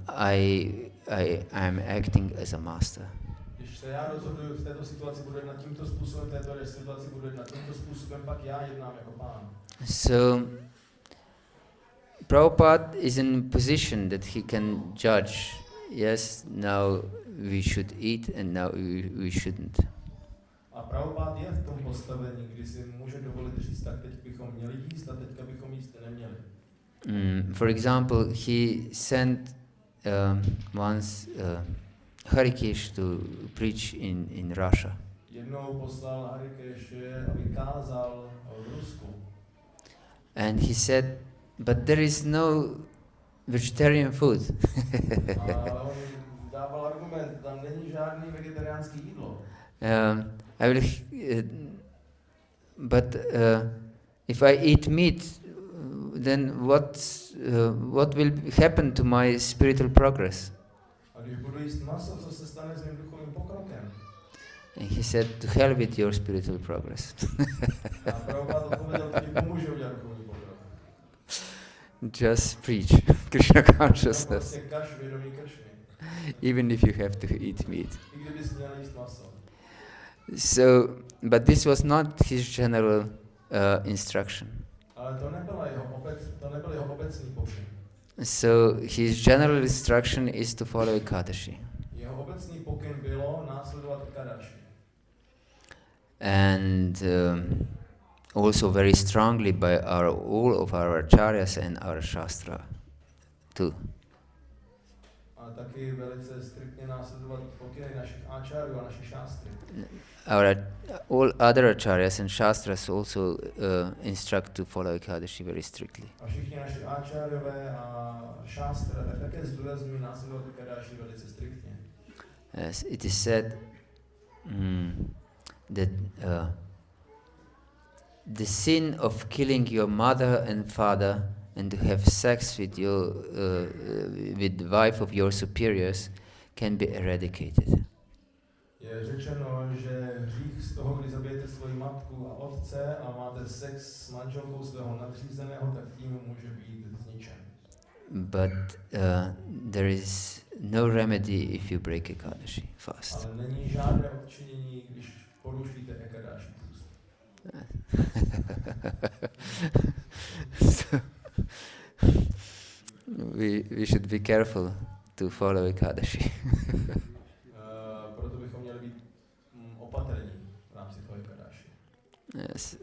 I am acting as a master. Když se já rozhoduju v této situaci, budu jednat tímto způsobem, v této situaci budu jednat tímto způsobem, pak já jednám jako pán. So, Prabhupada is in a position that he can judge, yes, now we should eat and now we shouldn't. A Prabhupada je v tom postavení, kdy si může dovolit říct, tak teď bychom měli jíst a teďka bychom jíst neměli. For example, he sent once Harikesh to preach in Russia. Jednou poslal Harikeshe, aby kázal v Rusku. And he said, but there is no vegetarian food. A on dával argument, tam není žádný vegetariánský jídlo. I will, but if I eat meat, then what will happen to my spiritual progress? A když budu jíst maso, co se stane s mým duchovním pokrokem? And he said, to hell with your spiritual progress. A Prabhupada odpověděl, to ti pomůže udělat duchovní pokrok. Just preach Krishna consciousness, Prostě kaš vědomí Kršny. even if you have to eat meat. I kdybys měl jíst maso. So, but this was not his general instruction. Ale to nebyl jeho obecný pokyn. So his general instruction is to follow Ekadashi. Jeho obecný pokyn bylo následovat Ekadashi. And also very strongly by all of our acharyas and our shastra too. A taky velice striktně následovat pokyny našich áčáryů a našich šástry. All other acharyas and shastras also instruct to follow Ekadashi very strictly. A všichni naši áčáryové a šástra tak také zdůrazňují následovat Ekadashi velice striktně. As it is said that the sin of killing your mother and father and to have sex with with the wife of your superiors can be eradicated. Je řečeno, že hřích z toho, kdy zabijete svoji matku a otce a máte sex s manželkou svého nadřízeného, tak tím může být zničen. But there is no remedy if you break Ekadashi fast. Ale není žádné odčinění, když porušíte Ekadashi půst. So, we should be careful to follow Ekadashi. Proto bychom měli být opatrní v rámci toho Ekadashi. Yes,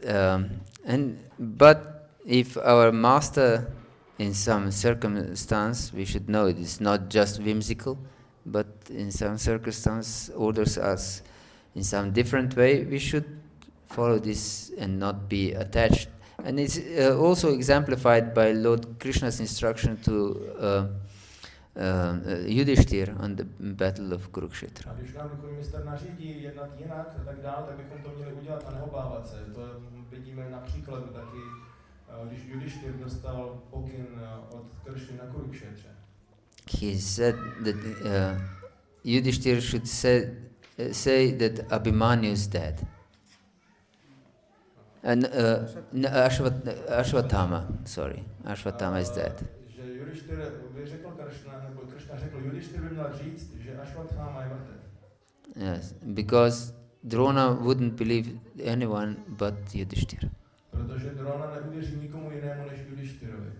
but if our master in some circumstance, we should know it is not just whimsical, but in some circumstance orders us in some different way, we should follow this and not be attached And it's also exemplified by Lord Krishna's instruction to Yudhishthir on the battle of Kurukshetra. A když nám duchovní mistr nařídí jednat jinak a tak dále, tak bychom to měli udělat a neobávat se. To vidíme na příkladu taky, když Yudhishthir dostal pokyn od Kršny na Kurukšetře. He said that Yudhishthir should say that Abhimanyu is dead. And Ashwatthama is dead. Že Yudhishthir by řekl Kršna, nebo Kršna řekl, Yudhishthir by měl říct, že Ashwatthama je mrtev. Yes, because Drona wouldn't believe anyone but Yudhishthir. Protože Drona neuvěří nikomu jinému než Yudhishtirovi.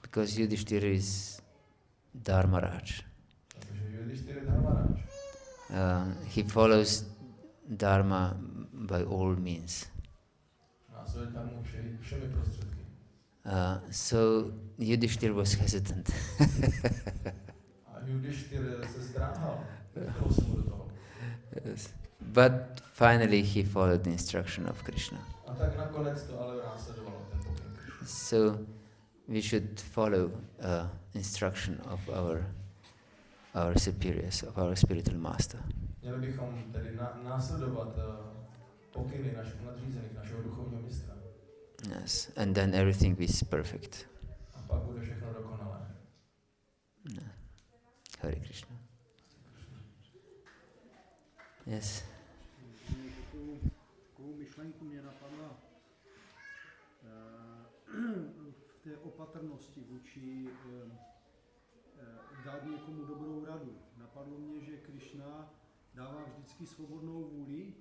Because Yudhishthir is Dharmaraj. Protože Yudhishthir je Dharmaraj. He follows Dharma by all means. Následuje Dharmu všemi prostředky. So Yudhishthir was hesitant. A Yudhishthir se zdráhal. Nechtělo se mu do toho. Yes. But finally he followed the instruction of Krishna. A tak nakonec to ale následovalo ten pokyn Krishna. So we should follow instruction of our superiors, of our spiritual master. Měli bychom tedy následovat pokyny našich nadřízených, našeho duchovního mistra. Yes, and then everything is perfect. A pak bude všechno dokonalé. Hare Krishna. Yes. Takovou myšlenku mě napadla v té opatrnosti vůči dát někomu dobrou radu. Napadlo mě, že Krishna dává vždycky svobodnou vůli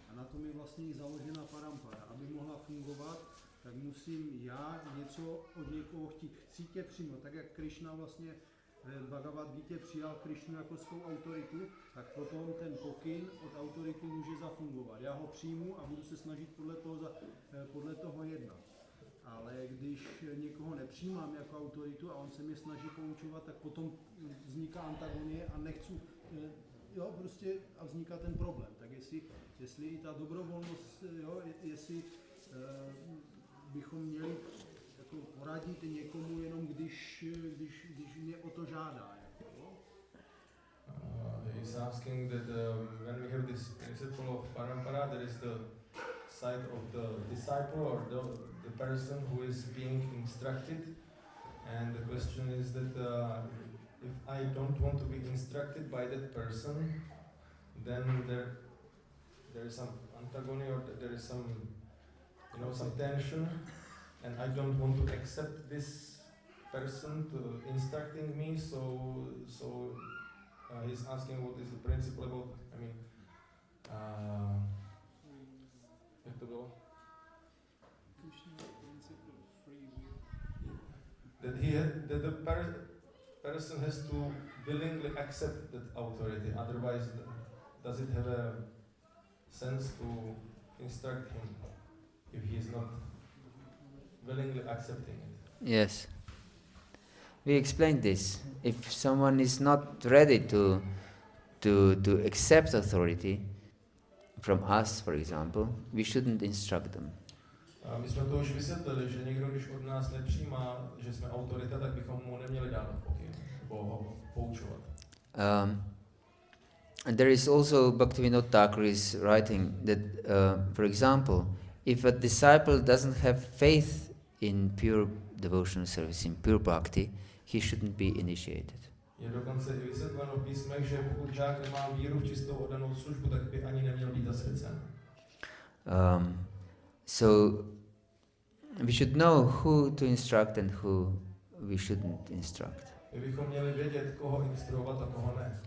a na tom je vlastně i založena parampara. Aby mohla fungovat, tak musím já něco od někoho chtít. Chci tě přijmout, tak jak Krishna vlastně v Bhagavad-gítě přijal Krishnu jako svou autoritu, tak potom ten pokyn od autority může zafungovat. Já ho přijmu a budu se snažit podle toho jednat. Ale když někoho nepřijímám jako autoritu a on se mě snaží poučovat, tak potom vzniká antagonie a nechci, prostě a vzniká ten problém. Tak jestli i ta dobrovolnost, jestli bychom měli jako poradit někomu jenom když mě o to žádá. He's asking that when we have this principle of parampara, there is the side of the disciple or the person who is being instructed, and the question is that if I don't want to be instructed by that person, then there is some antagony or there is some some tension, and I don't want to accept this person to instructing me, so he's asking what is the principle about, jak to bylo? That the person has to willingly accept that authority, otherwise does it have a sense to instruct him if he is not willingly accepting it? Yes. We explained this. If someone is not ready to accept authority from us, for example, we shouldn't instruct them. My jsme to už vysvětlili, že někdo, když od nás nepřijímá, že jsme autorita, tak bychom mu neměli dávat pokyn, nebo ho poučovat. And there is also Bhaktivinoda Thakur's writing that, for example, if a disciple doesn't have faith in pure devotional service, in pure bhakti, he shouldn't be initiated. Je dokonce i vysvětleno v písmech, že pokud žák nemá víru v čistou oddanou službu, tak by ani neměl být zasvěcen. So we should know who to instruct and who we shouldn't instruct. My bychom měli vědět, koho instruovat a koho ne.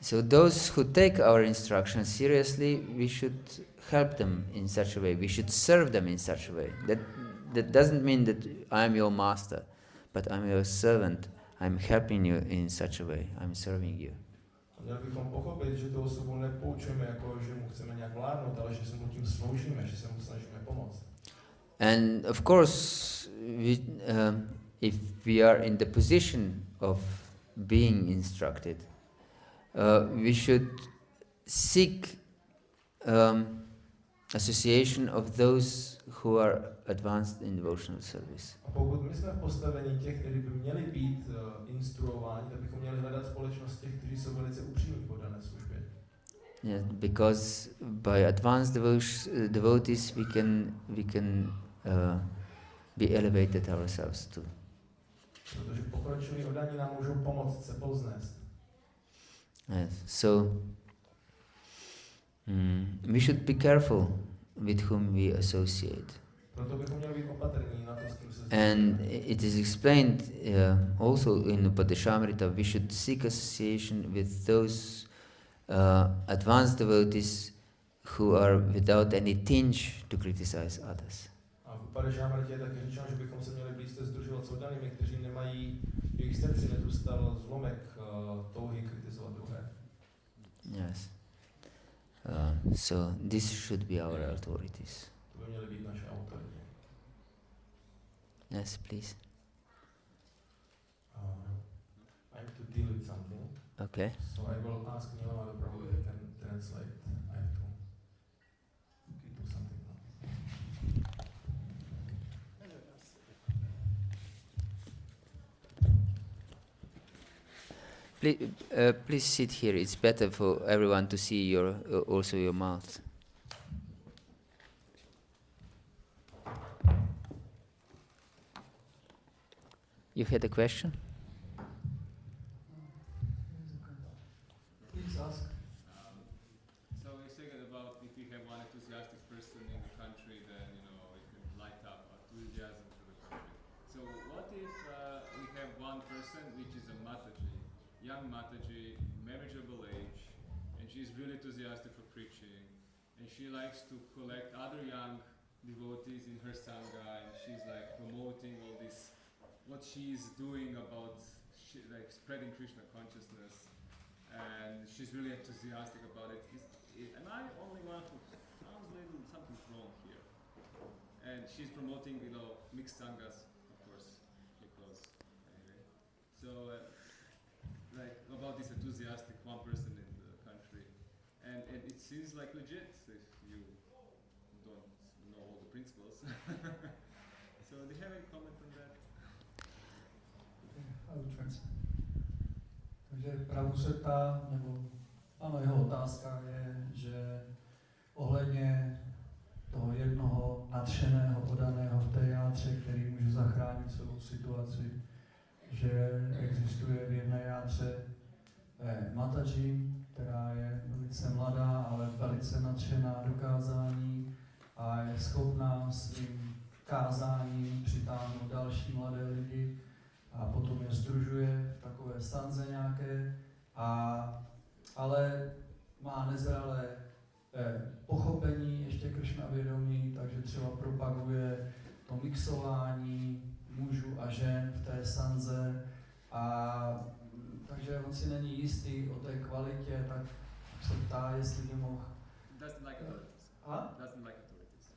So those who take our instructions seriously, we should help them in such a way. We should serve them in such a way. That doesn't mean that I am your master, but I'm your servant. I'm helping you in such a way. I'm serving you. Měli bychom pochopit, že tu osobu nepoučujeme jako, že mu chceme nějak vládnout, ale že se mu tím sloužíme, že se mu snažíme pomoct. And of course, if we are in the position of being instructed, we should seek association of those who are advanced in devotional service. A pokud my jsme v postavení těch, kteří by měli být instruováni, tak bychom měli hledat společnost těch, kteří jsou velice upřímní v dané službě. Yeah, because by advanced devotees we can be elevated ourselves too. Protože pokročilí oddaní nám můžou pomoct se povznést. Yes. So we should be careful with whom we associate. Proto bychom měli být opatrní na to, s kým se And it is explained also in Upadeshamrita, we should seek association with those advanced devotees who are without any tinge to criticize others. A v Upadeshamritě je také řečeno, že bychom se měli blízce združovat s oddanými, kteří nemají, v jejich srdci nezůstal zlomek touhy kritizovat druhé. Yes. So this should be our authorities. To by měly být naše autority. Yes, please. I have to deal with something. Okay. So I will ask Nila Prabhu if he can translate. I have to do something now. Please sit here. It's better for everyone to see your also your mouth. You had a question? Please ask. So we're thinking about if we have one enthusiastic person in the country, then it can light up enthusiasm for the country. So what if we have one person which is a Mataji, young Mataji, marriageable age, and she's really enthusiastic for preaching, and she likes to collect other young devotees in her sangha, and she's like promoting all this, what she's doing about like spreading Krishna consciousness, and she's really enthusiastic about it. Am I only one who sounds little something's wrong here? And she's promoting, mixed sanghas, of course, because anyway. So, like about this enthusiastic one person in the country, and it seems like legit if you don't know all the principles. So, do you have any comment on that? Takže Prabhu se ptá, nebo ano, jeho otázka je, že ohledně toho jednoho nadšeného, oddaného v té játře, který může zachránit celou situaci, že existuje v jedné játře Mataji, která je velice mladá, ale velice nadšená do kázání a je schopná svým kázáním přitáhnout další mladé lidi a potom je sdružuje v takové stanze nějaké, ale má nezralé pochopení ještě Kršna vědomí, takže třeba propaguje to mixování mužů a žen v té sanze, a takže on si není jistý o té kvalitě, tak se ptá, jestli by mohl. Doesn't like authorities. Huh? Doesn't like authorities.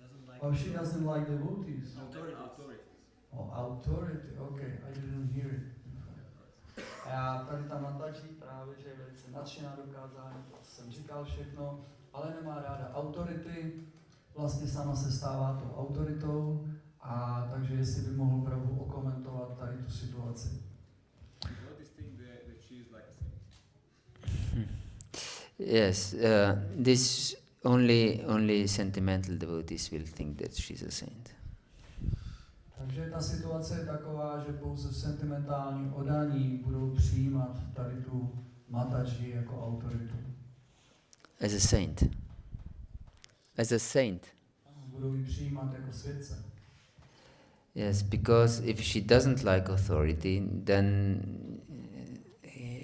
Doesn't like Oh, she doesn't like devotees. Authorities. Oh, authority, okay, I didn't hear it. A tady ta Mataji právě, že je velice nadšená do kázání, to jsem říkal všechno, ale nemá ráda autority, vlastně sama se stává tou autoritou, a takže jestli by mohl Prabhu okomentovat tady tu situaci. Yes, this only sentimental devotees will think that she's a saint. Takže ta situace je taková, že pouze sentimentální oddaní budou přijímat tady tu Mataji jako autoritu. As a saint. As a saint. Budou ji přijímat jako světce. Yes, because if she doesn't like authority, then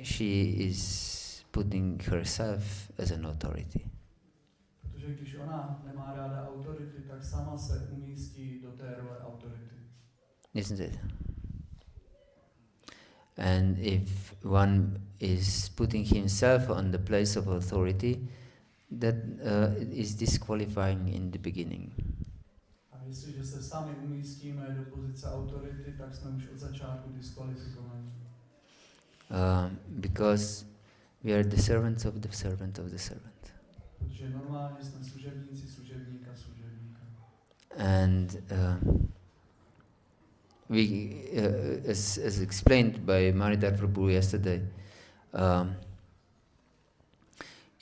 she is putting herself as an authority. Protože když ona nemá ráda autority, tak sama se umístí do té role autority. Isn't it? And if one is putting himself on the place of authority, that is disqualifying in the beginning. A jestliže se sami umístíme do pozice autority, tak jsme už od začátku diskvalifikovaní. Because we are the servants of the servant of the servant. Protože Takže normálně jsme služebníci, služebníka. And as explained by Manidhar Prabhu yesterday,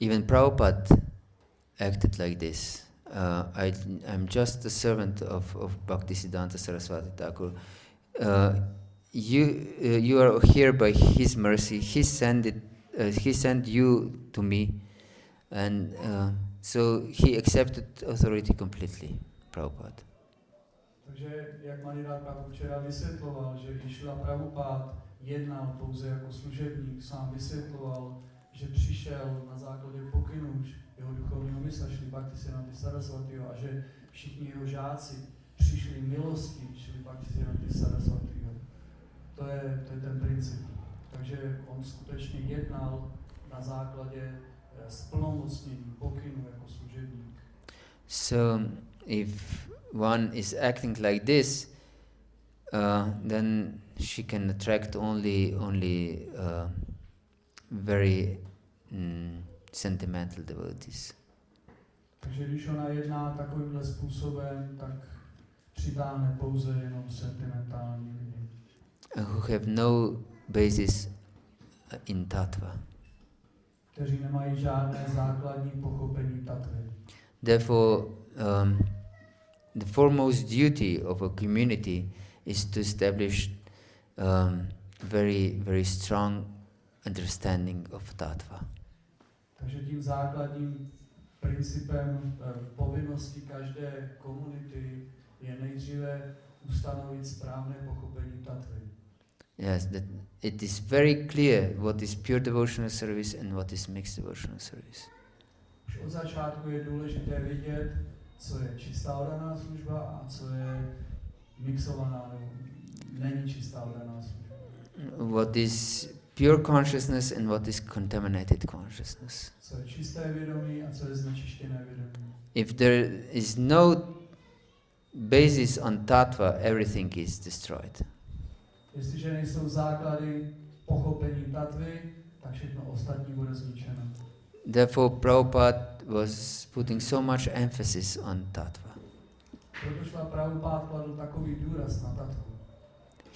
even Prabhupada acted like this. I'm just a servant of Bhaktisiddhanta Saraswati Thakur. You are here by his mercy. He sent you to me, and so he accepted authority completely, Prabhupada. Takže jak Manidhar Prabhu včera vysvětloval, že když Šrila Prabhupada jednal pouze jako služebník, sám vysvětloval, že přišel na základě pokynů jeho duchovního mysla Šrily Bhaktisiddhanta Sarasvatiho a že všichni jeho žáci přišli milosti Šrily Bhaktisiddhanta Sarasvatiho. To je ten princip. Takže on skutečně jednal na základě splnomocnění pokynů jako služebník. So if one is acting like this, then she can attract only very sentimental devotees. Takže když ona jedná takovýmhle způsobem, tak přitáhne pouze jenom sentimentální lidi. Who have no basis in tattva. Kteří nemají žádné základní pochopení tatvy. Therefore, the foremost duty of a community is to establish very, very strong understanding of tattva. Takže tím základním principem povinnosti každé komunity je nejdříve ustanovit správné pochopení tatvy. Yes, that it is very clear what is pure devotional service and what is mixed devotional service. Už od začátku je důležité vidět, co je čistá oddaná služba a co je mixovaná nebo není čistá oddaná služba. What is pure consciousness and what is contaminated consciousness. Co je čisté vědomí a co je znečištěné vědomí. If there is no basis on tattva, everything is destroyed. Jestliže nejsou základy pochopení tatvy, tak všechno ostatní bude zničeno. Therefore, Prabhupada was putting so much emphasis on tattva. Proto Šrila Prabhupada kladl takový důraz na tatvu.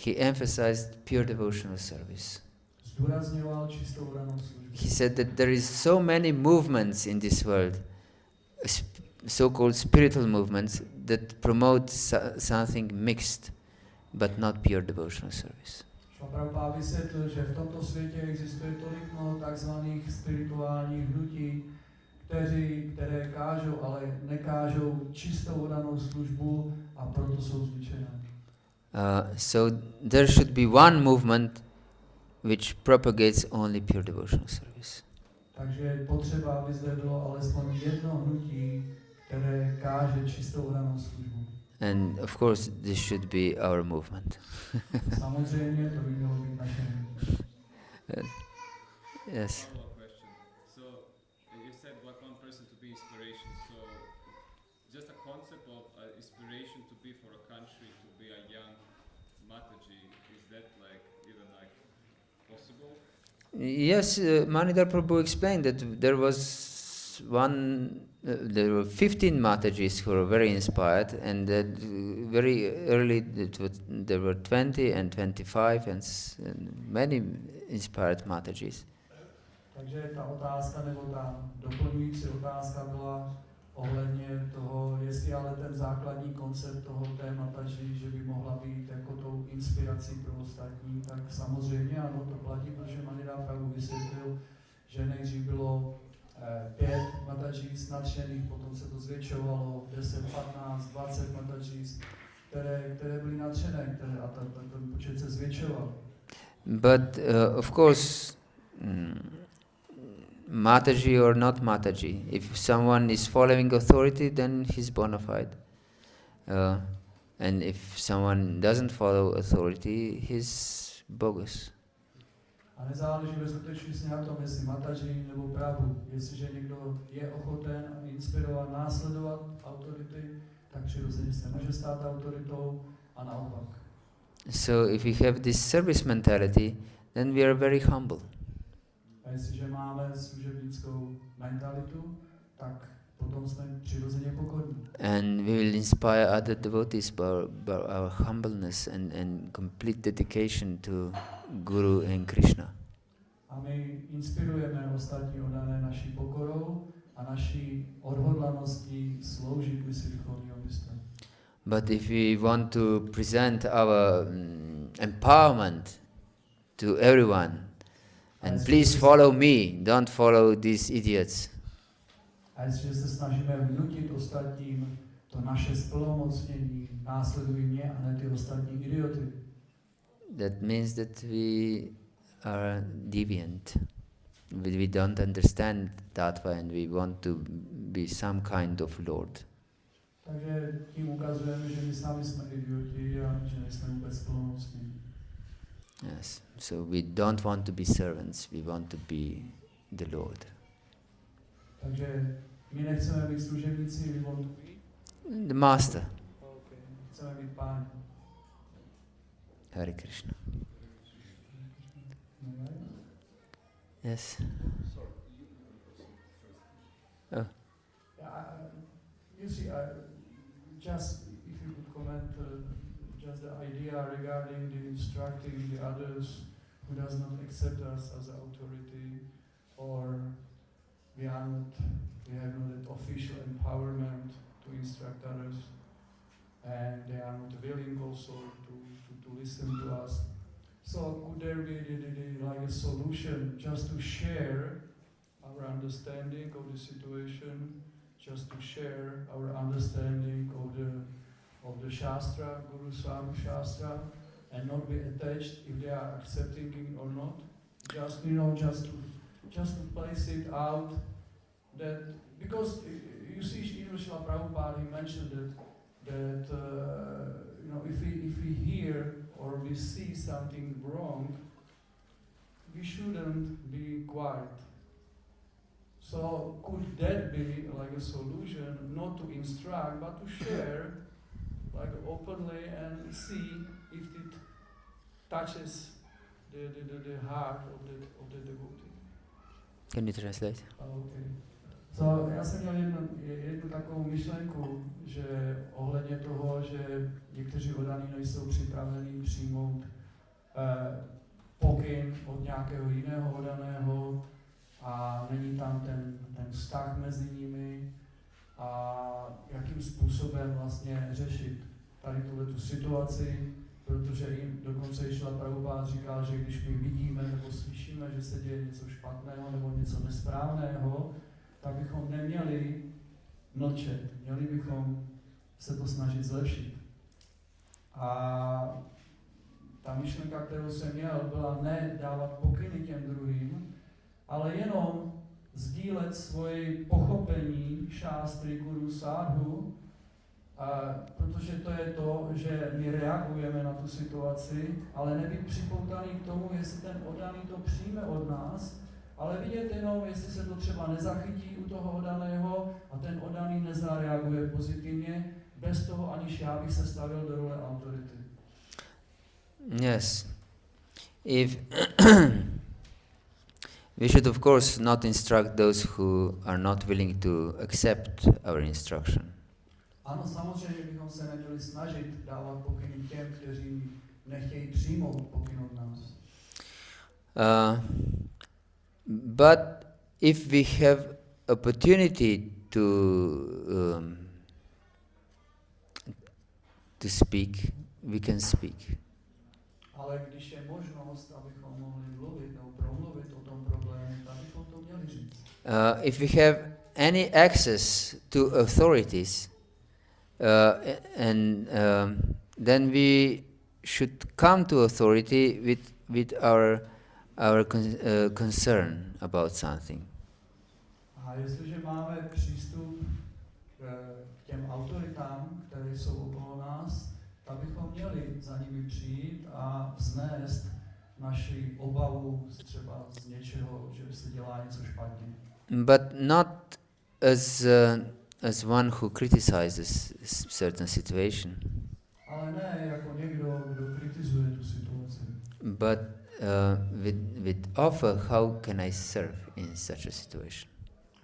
He emphasized pure devotional service. Zdůrazňoval čistou oddanou službu. He said that there is so many movements in this world, so-called spiritual movements, that promote something mixed, but not pure devotional service. Šrila Prabhupada vysvětlil, že v tomto světě existuje tolik mnoho takzvaných spirituálních hnutí, které kážou, ale nekážou čistou oddanou službu a proto jsou zničené. So there should be one movement which propagates only pure devotional service. Takže je potřeba, aby zde bylo alespoň jedno hnutí, které káže čistou oddanou službu. And of course, this should be our movement. Samozřejmě to by mělo být naše hnutí. Yes. So you said one person to be inspiration. So just a concept of inspiration to be for a country, to be a young Mataji, is that like even like possible? Yes, Manidhar Prabhu explained that there were 15 Matajis who were very inspired, and that very early there were 20 and 25 and many inspired Matajis. Takže ta otázka nebo ta doplňující otázka byla ohledně toho, jestli ale ten základní koncept toho témata, že by mohla být jako tou inspirací pro ostatní, tak samozřejmě ano, to platí, protože Manidhar Prabhu vysvětlil, že nejdřív bylo 5 Matajis nadšených, potom se to zvětšovalo, 10, 15, 20 Matajis, které byly nadšené, a ten počet se zvětšoval. But of course, Mataji or not Mataji, if someone is following authority, then he's bona fide. And if someone doesn't follow authority, he's bogus. A nezáleží ve skutečnosti na tom, jestli Mataji nebo Prabhu. Jestliže někdo je ochoten a inspirovat, následovat autority, tak přirozeně se může stát autoritou a naopak. So if we have this service mentality, then we are very humble. A jestliže máme služebnickou mentalitu, tak inspire other devotees by our humbleness and complete dedication to Guru and Krishna. A my inspirujeme ostatní oddané naší pokorou a naší odhodlaností sloužit misi duchovního mistra. But if we want to present our empowerment to everyone, and please follow me, don't follow these idiots. A jestliže se snažíme vnutit ostatním to naše splnomocnění, následuj mě a ne ty ostatní idioty. That means that we are deviant. We don't understand Tattva and we want to be some kind of Lord. Takže tím ukazujeme, že my sami jsme idioti a že nejsme vůbec plnomocní. Yes. So we don't want to be servants, we want to be the Lord. Takže my nechceme být služebníci, we want to be The Master. okay. Chceme být páni. Hare Krishna. Yes. Oh. You see, just if you could comment just the idea regarding the instructing the others who does not accept us as authority, or we have not that official empowerment to instruct others, and they are not willing also to listen to us. So could there be like a solution just to share our understanding of the situation, just to share our understanding of the Shastra, Guru Swarup Shastra, and not be attached if they are accepting it or not. Just just to place it out that, because you see in Srila Prabhupada he mentioned that if we hear or we see something wrong, we shouldn't be quiet. So could that be like a solution, not to instruct, but to share, like openly, and see if it touches the heart of the devotee? Can you translate? Okay. So, já jsem měl jednu takovou myšlenku, že ohledně toho, že někteří oddaní nejsou připraveni přijmout pokyn od nějakého jiného oddaného a není tam ten vztah mezi nimi a jakým způsobem vlastně řešit tady tu situaci, protože jim dokonce Šrila Prabhupád říkal, že když my vidíme nebo slyšíme, že se děje něco špatného nebo něco nesprávného, tak bychom neměli mlčet, měli bychom se to snažit zlepšit. A ta myšlenka, kterou jsem měl, byla ne dávat pokyny těm druhým, ale jenom sdílet svoje pochopení šástry Guru Sadhu, protože to je to, že my reagujeme na tu situaci, ale nebyt připoutaný k tomu, jestli ten oddaný to přijme od nás, ale vidět jenom, jestli se to třeba nezachytí u toho oddaného a ten oddaný nezareaguje pozitivně, bez toho, aniž já bych se stavil do role autority. Yes. If we should of course not instruct those who are not willing to accept our instruction. Ano, samozřejmě bychom se neměli snažit dávat pokyny těm, kteří nechtějí přijmout pokyn od nás. But if we have opportunity to speak, we can speak. Ale když je možnost, abychom mohli mluvit nebo promluvit o tom problému, tak bychom to měli říct. If we have any access to authorities, then we should come to authority with our concern about something. A jestliže máme přístup k těm autoritám, které jsou okolo nás, tak bychom měli za nimi přijít a vznést naši obavu třeba z něčeho, že se dělá něco špatně. But not as one who criticizes certain situation. Ale ne jako někdo, kdo kritizuje tu situaci. But with offer, how can I serve in such a situation?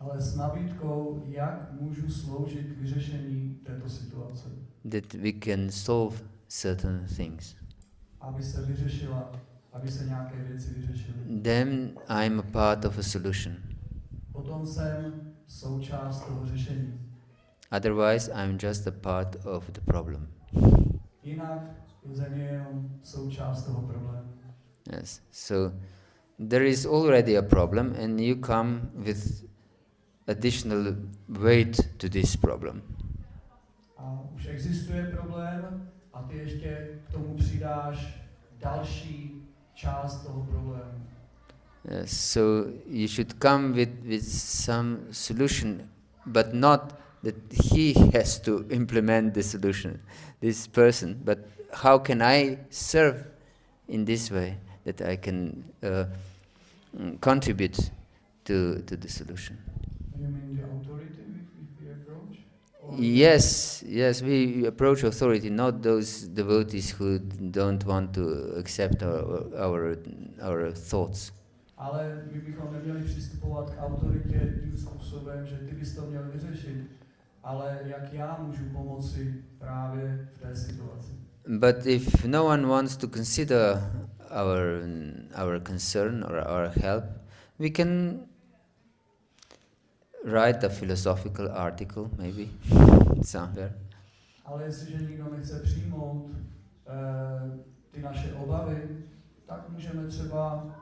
ale s nabídkou, jak můžu sloužit k vyřešení této situace. That we can solve certain things. Aby se vyřešila, aby se nějaké věci vyřešily. Then I'm a part of a solution. Potom jsem součást toho řešení. Otherwise, I'm just a part of the problem. Jinak jsem jenom součást toho problému. Yes. So there is already a problem, and you come with additional weight to this problem. A už existuje problém a ty ještě k tomu přidáš další část toho problému. Yes. So you should come with some solution, but not that he has to implement the solution, this person, but how can I serve in this way that I can contribute to the solution. You mean the authority if we approach? Or Yes, we approach authority, not those devotees who don't want to accept our thoughts. Ale my bychom neměli přistupovat k autoritě tím způsobem, že ty bys to měl vyřešit, ale jak já můžu pomoci právě v té situaci. But if no one wants to consider our concern or our help, we can write a philosophical article, maybe, somewhere. Ale jestliže nikdo nechce přijmout ty naše obavy, tak můžeme třeba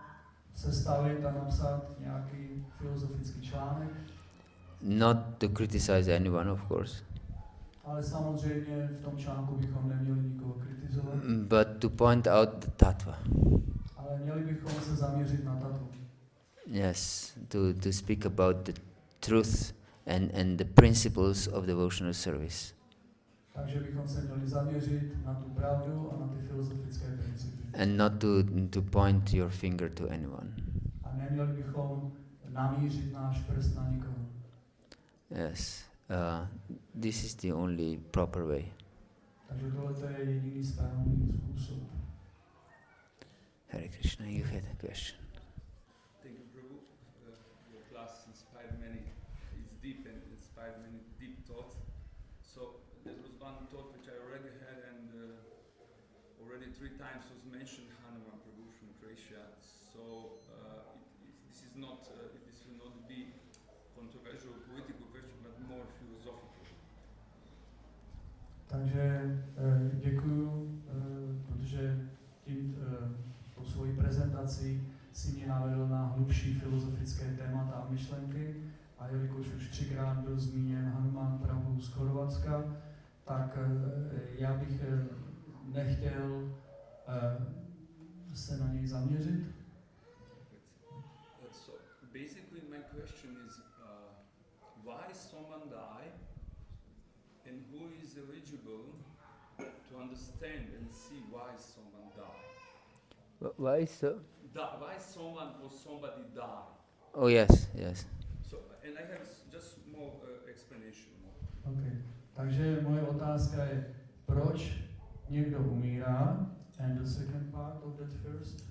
sestavit a napsat nějaký filozofický článek. Not to criticize anyone, of course, Ale samozřejmě v tom článku bychom neměli nikoho kritizovat, but to point out the tattva. ale měli bychom se zaměřit na tato. Yes, to speak about the truth and the principles of devotional service. Takže bychom se měli zaměřit na tu pravdu a na ty filozofické principy. And not to point your finger to anyone. A neměli bychom namířit náš prst na nikoho. Yes, this is the only proper way. Takže tohle je jediný správný způsob. Hare Krishna, you had a question. Thank you, Prabhu. Your class inspired many. It's deep and inspired many deep thoughts. So there was one thought which I already had, and already 3 times was mentioned Hanuman Prabhu from Croatia. So this is not, this will not be controversial political question, but more philosophical. Takže děkuju, protože tím po svojí prezentaci si mě navedl na hlubší filozofické témata a myšlenky. A jelikož už 3krát byl zmíněn Hanuman Prabhu z Chorvatska, tak já bych nechtěl se na něj zaměřit. So basically my question is, why someone die, and who is eligible to understand and see why someone die? Why so? Why someone or somebody die? Oh yes. So, and I have just more explanation. Okay. Takže moje otázka je, proč někdo umírá? And the second part of that first?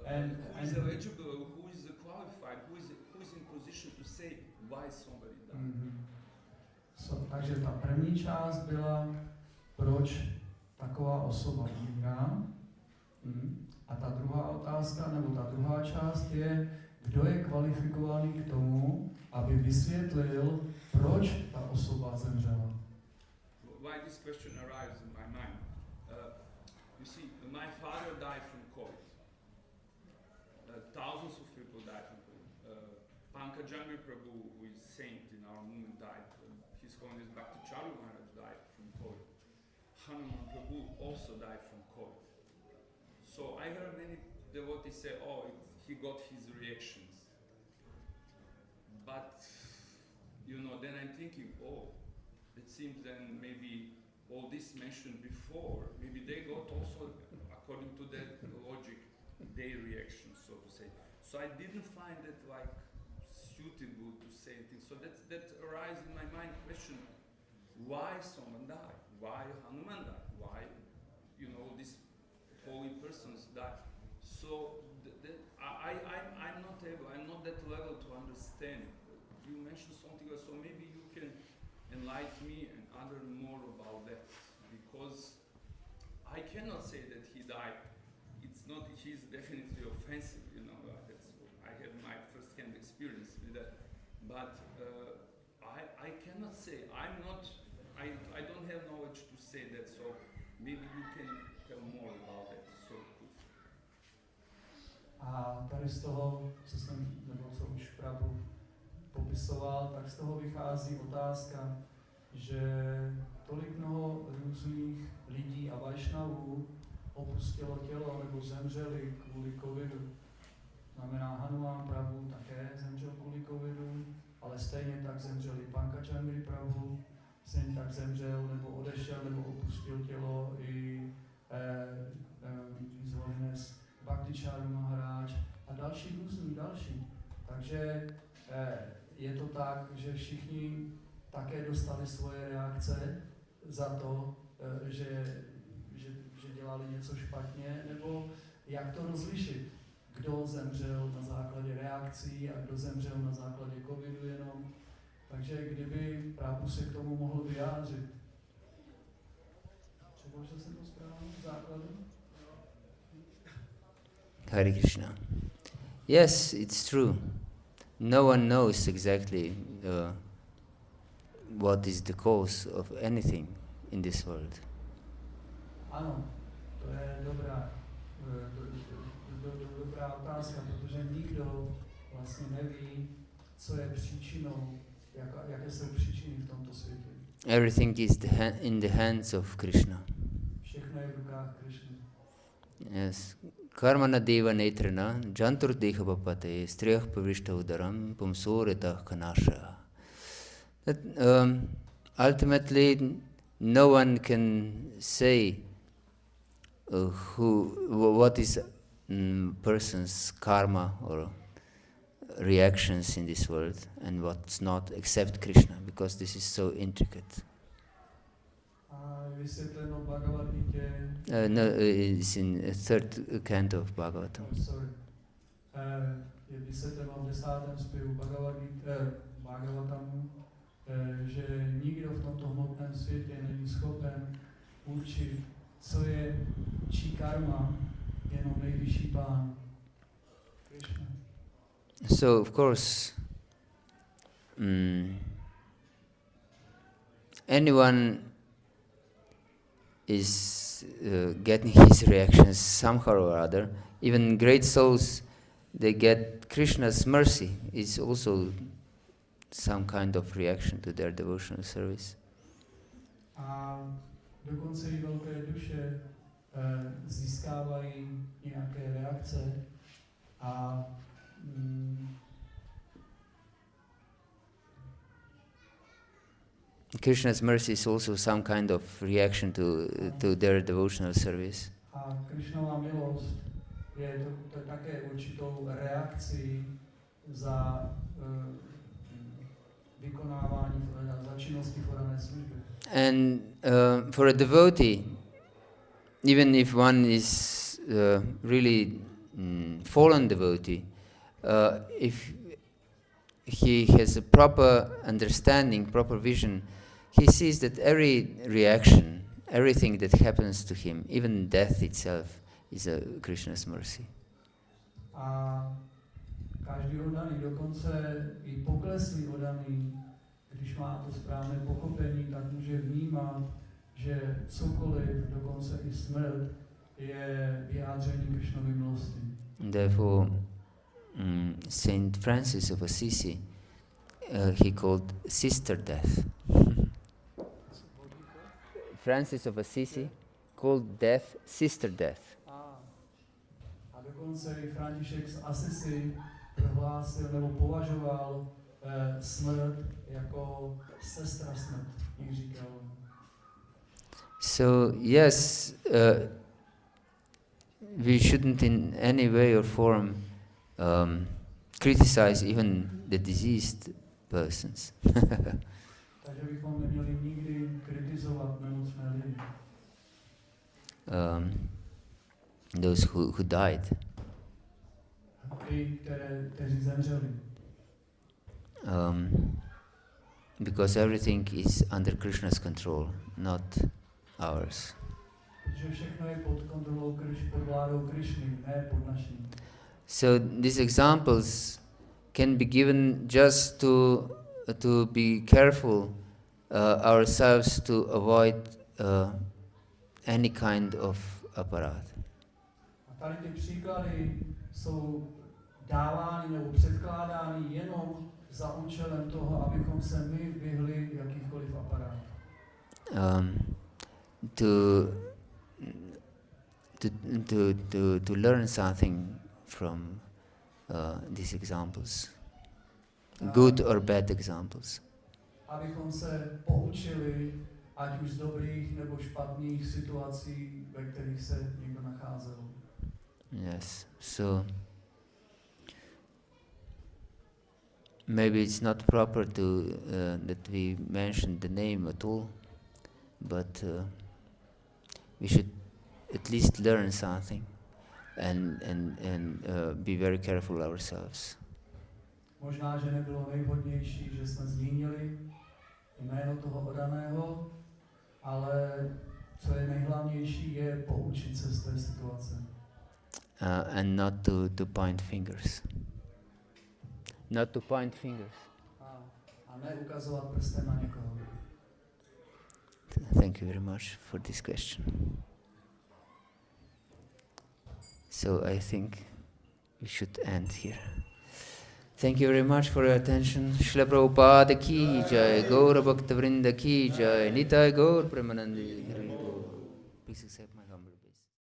Who is eligible, who is qualified, who is in position to say why somebody died? Mm-hmm. Takže ta první část byla, proč taková osoba umírá. A ta druhá otázka, nebo ta druhá část je, kdo je kvalifikovaný k tomu, aby vysvětlil, proč ta osoba zemřela. Why this question arises in my mind? You see, my father died from COVID. Thousands of people died from COVID. Pankajanga Prabhu, who is saint in our movement, died. His Holiness Bhakti-yoga Maharaj died from COVID. Hanuman Prabhu also died from COVID. So I heard many devotees say, he got his reactions. But, then I'm thinking, it seems then maybe all this mentioned before, maybe they got also, according to that logic, their reactions, so to say. So I didn't find it suitable to say anything. So that arises in my mind question, why someone died? Why Hanuman died? Why, these holy persons died? So I'm not that level to understand you mentioned something else, so maybe you can enlighten me and other more about that, because I cannot say that he died. It's not, he's definitely offensive, you know, that's, I have my first-hand experience with that, but I cannot say, I don't have knowledge to say that, so maybe you can tell more about that. So. A tady z toho, co jsem, nebo co už Prabhu popisoval, tak z toho vychází otázka, že tolik mnoho různých lidí a vajšnavů opustilo tělo nebo zemřeli kvůli covidu. Znamená, Hanuman Prabhu také zemřel kvůli covidu, ale stejně tak zemřeli Pankajangri Prabhu, stejně tak zemřel nebo odešel nebo opustil tělo i His Holiness Bhakti Maharaj a další různý další. Takže je to tak, že všichni také dostali svoje reakce za to, že dělali něco špatně, nebo jak to rozlišit, kdo zemřel na základě reakcí a kdo zemřel na základě covidu jenom. Takže kdyby Prabhu se k tomu mohl vyjádřit. Přeložil jsem to správně v základu? Hare Krishna. Yes, it's true. No one knows exactly what is the cause of anything in this world. Ano, to je dobrá otázka, protože nikdo vlastně neví, co je příčinou, jaké jsou příčiny v tomto světě. Everything is in the hands of Krishna. Všechno je v rukách Krishny. Yes. Karmana deva netrana, jantur deha papate, striyah pavrishta udaram, pumsuritah kanasha. That ultimately no one can say what is person's karma or reactions in this world and what's not, except Krishna, because this is so intricate. Vysvětleno v Bhagavad-gitě. No, it's in a third canto of Bhagavatam. Sorry. Je vysvětleno v 10. zpěvu Bhagavatamu, že nikdo v tomto hmotném světě není schopen určit, co je čí karma, jenom nejvyšší Pán. Krishna. So, of course, anyone is getting his reactions somehow or other. Even great souls, they get Krishna's mercy. It's also some kind of reaction to their devotional service. A dokonce i velké duše získávají nějaké reakce a Krishna's mercy is also some kind of reaction to their devotional service. A Krishnova milost je to také určitou reakcí za vykonávání, za činnosti v dané službě. And for a devotee, even if one is really fallen devotee, if he has a proper understanding, proper vision, he sees that every reaction, everything that happens to him, even death itself, is a Krishna's mercy. A každý oddaný, dokonce i pokleslý oddaný, když má to správné pochopení, tak může vnímat, že cokoliv, dokonce i smrt, je vyjádření Krishnovy milosti. Therefore, Saint Francis of Assisi, he called sister death. Francis of Assisi called death sister death. A dokonce i František z Assisi prohlásil nebo považoval smrt jako sestra smrt, jak říkal. So yes, we shouldn't in any way or form criticize even the diseased persons. Takže bychom neměli nikdy kritizovat nemocné lidi. Those who died. Ty, kteří zemřeli. because everything is under Krishna's control, not ours. Že všechno je pod kontrolou pod vládou Krišny, ne pod naší. So these examples can be given just to be careful ourselves to avoid any kind of aparat. A tady ty příklady jsou dávány nebo předkládány jenom za účelem toho, abychom se my vyhli jakýchkoliv aparátů. To learn something from these examples, good or bad examples. Abychom se poučili, ať už z dobrých nebo špatných situací, ve kterých se někdo nacházel. Yes, so maybe it's not proper to that we mention the name at all, but we should at least learn something and be very careful ourselves. Možná, že nebylo nejvhodnější, že jsme zmínili jméno toho oddaného, ale co je nejhlavnější, je poučit se z té situace. And not to point fingers. Not to point fingers. A ne ukazovat prstem na někoho. Thank you very much for this question. So I think we should end here. Thank you very much for your attention. Shila Prabhupada ki jai, Gaura Bhakta Vrinda ki jai, Nitai Gaur Premanandi. Please accept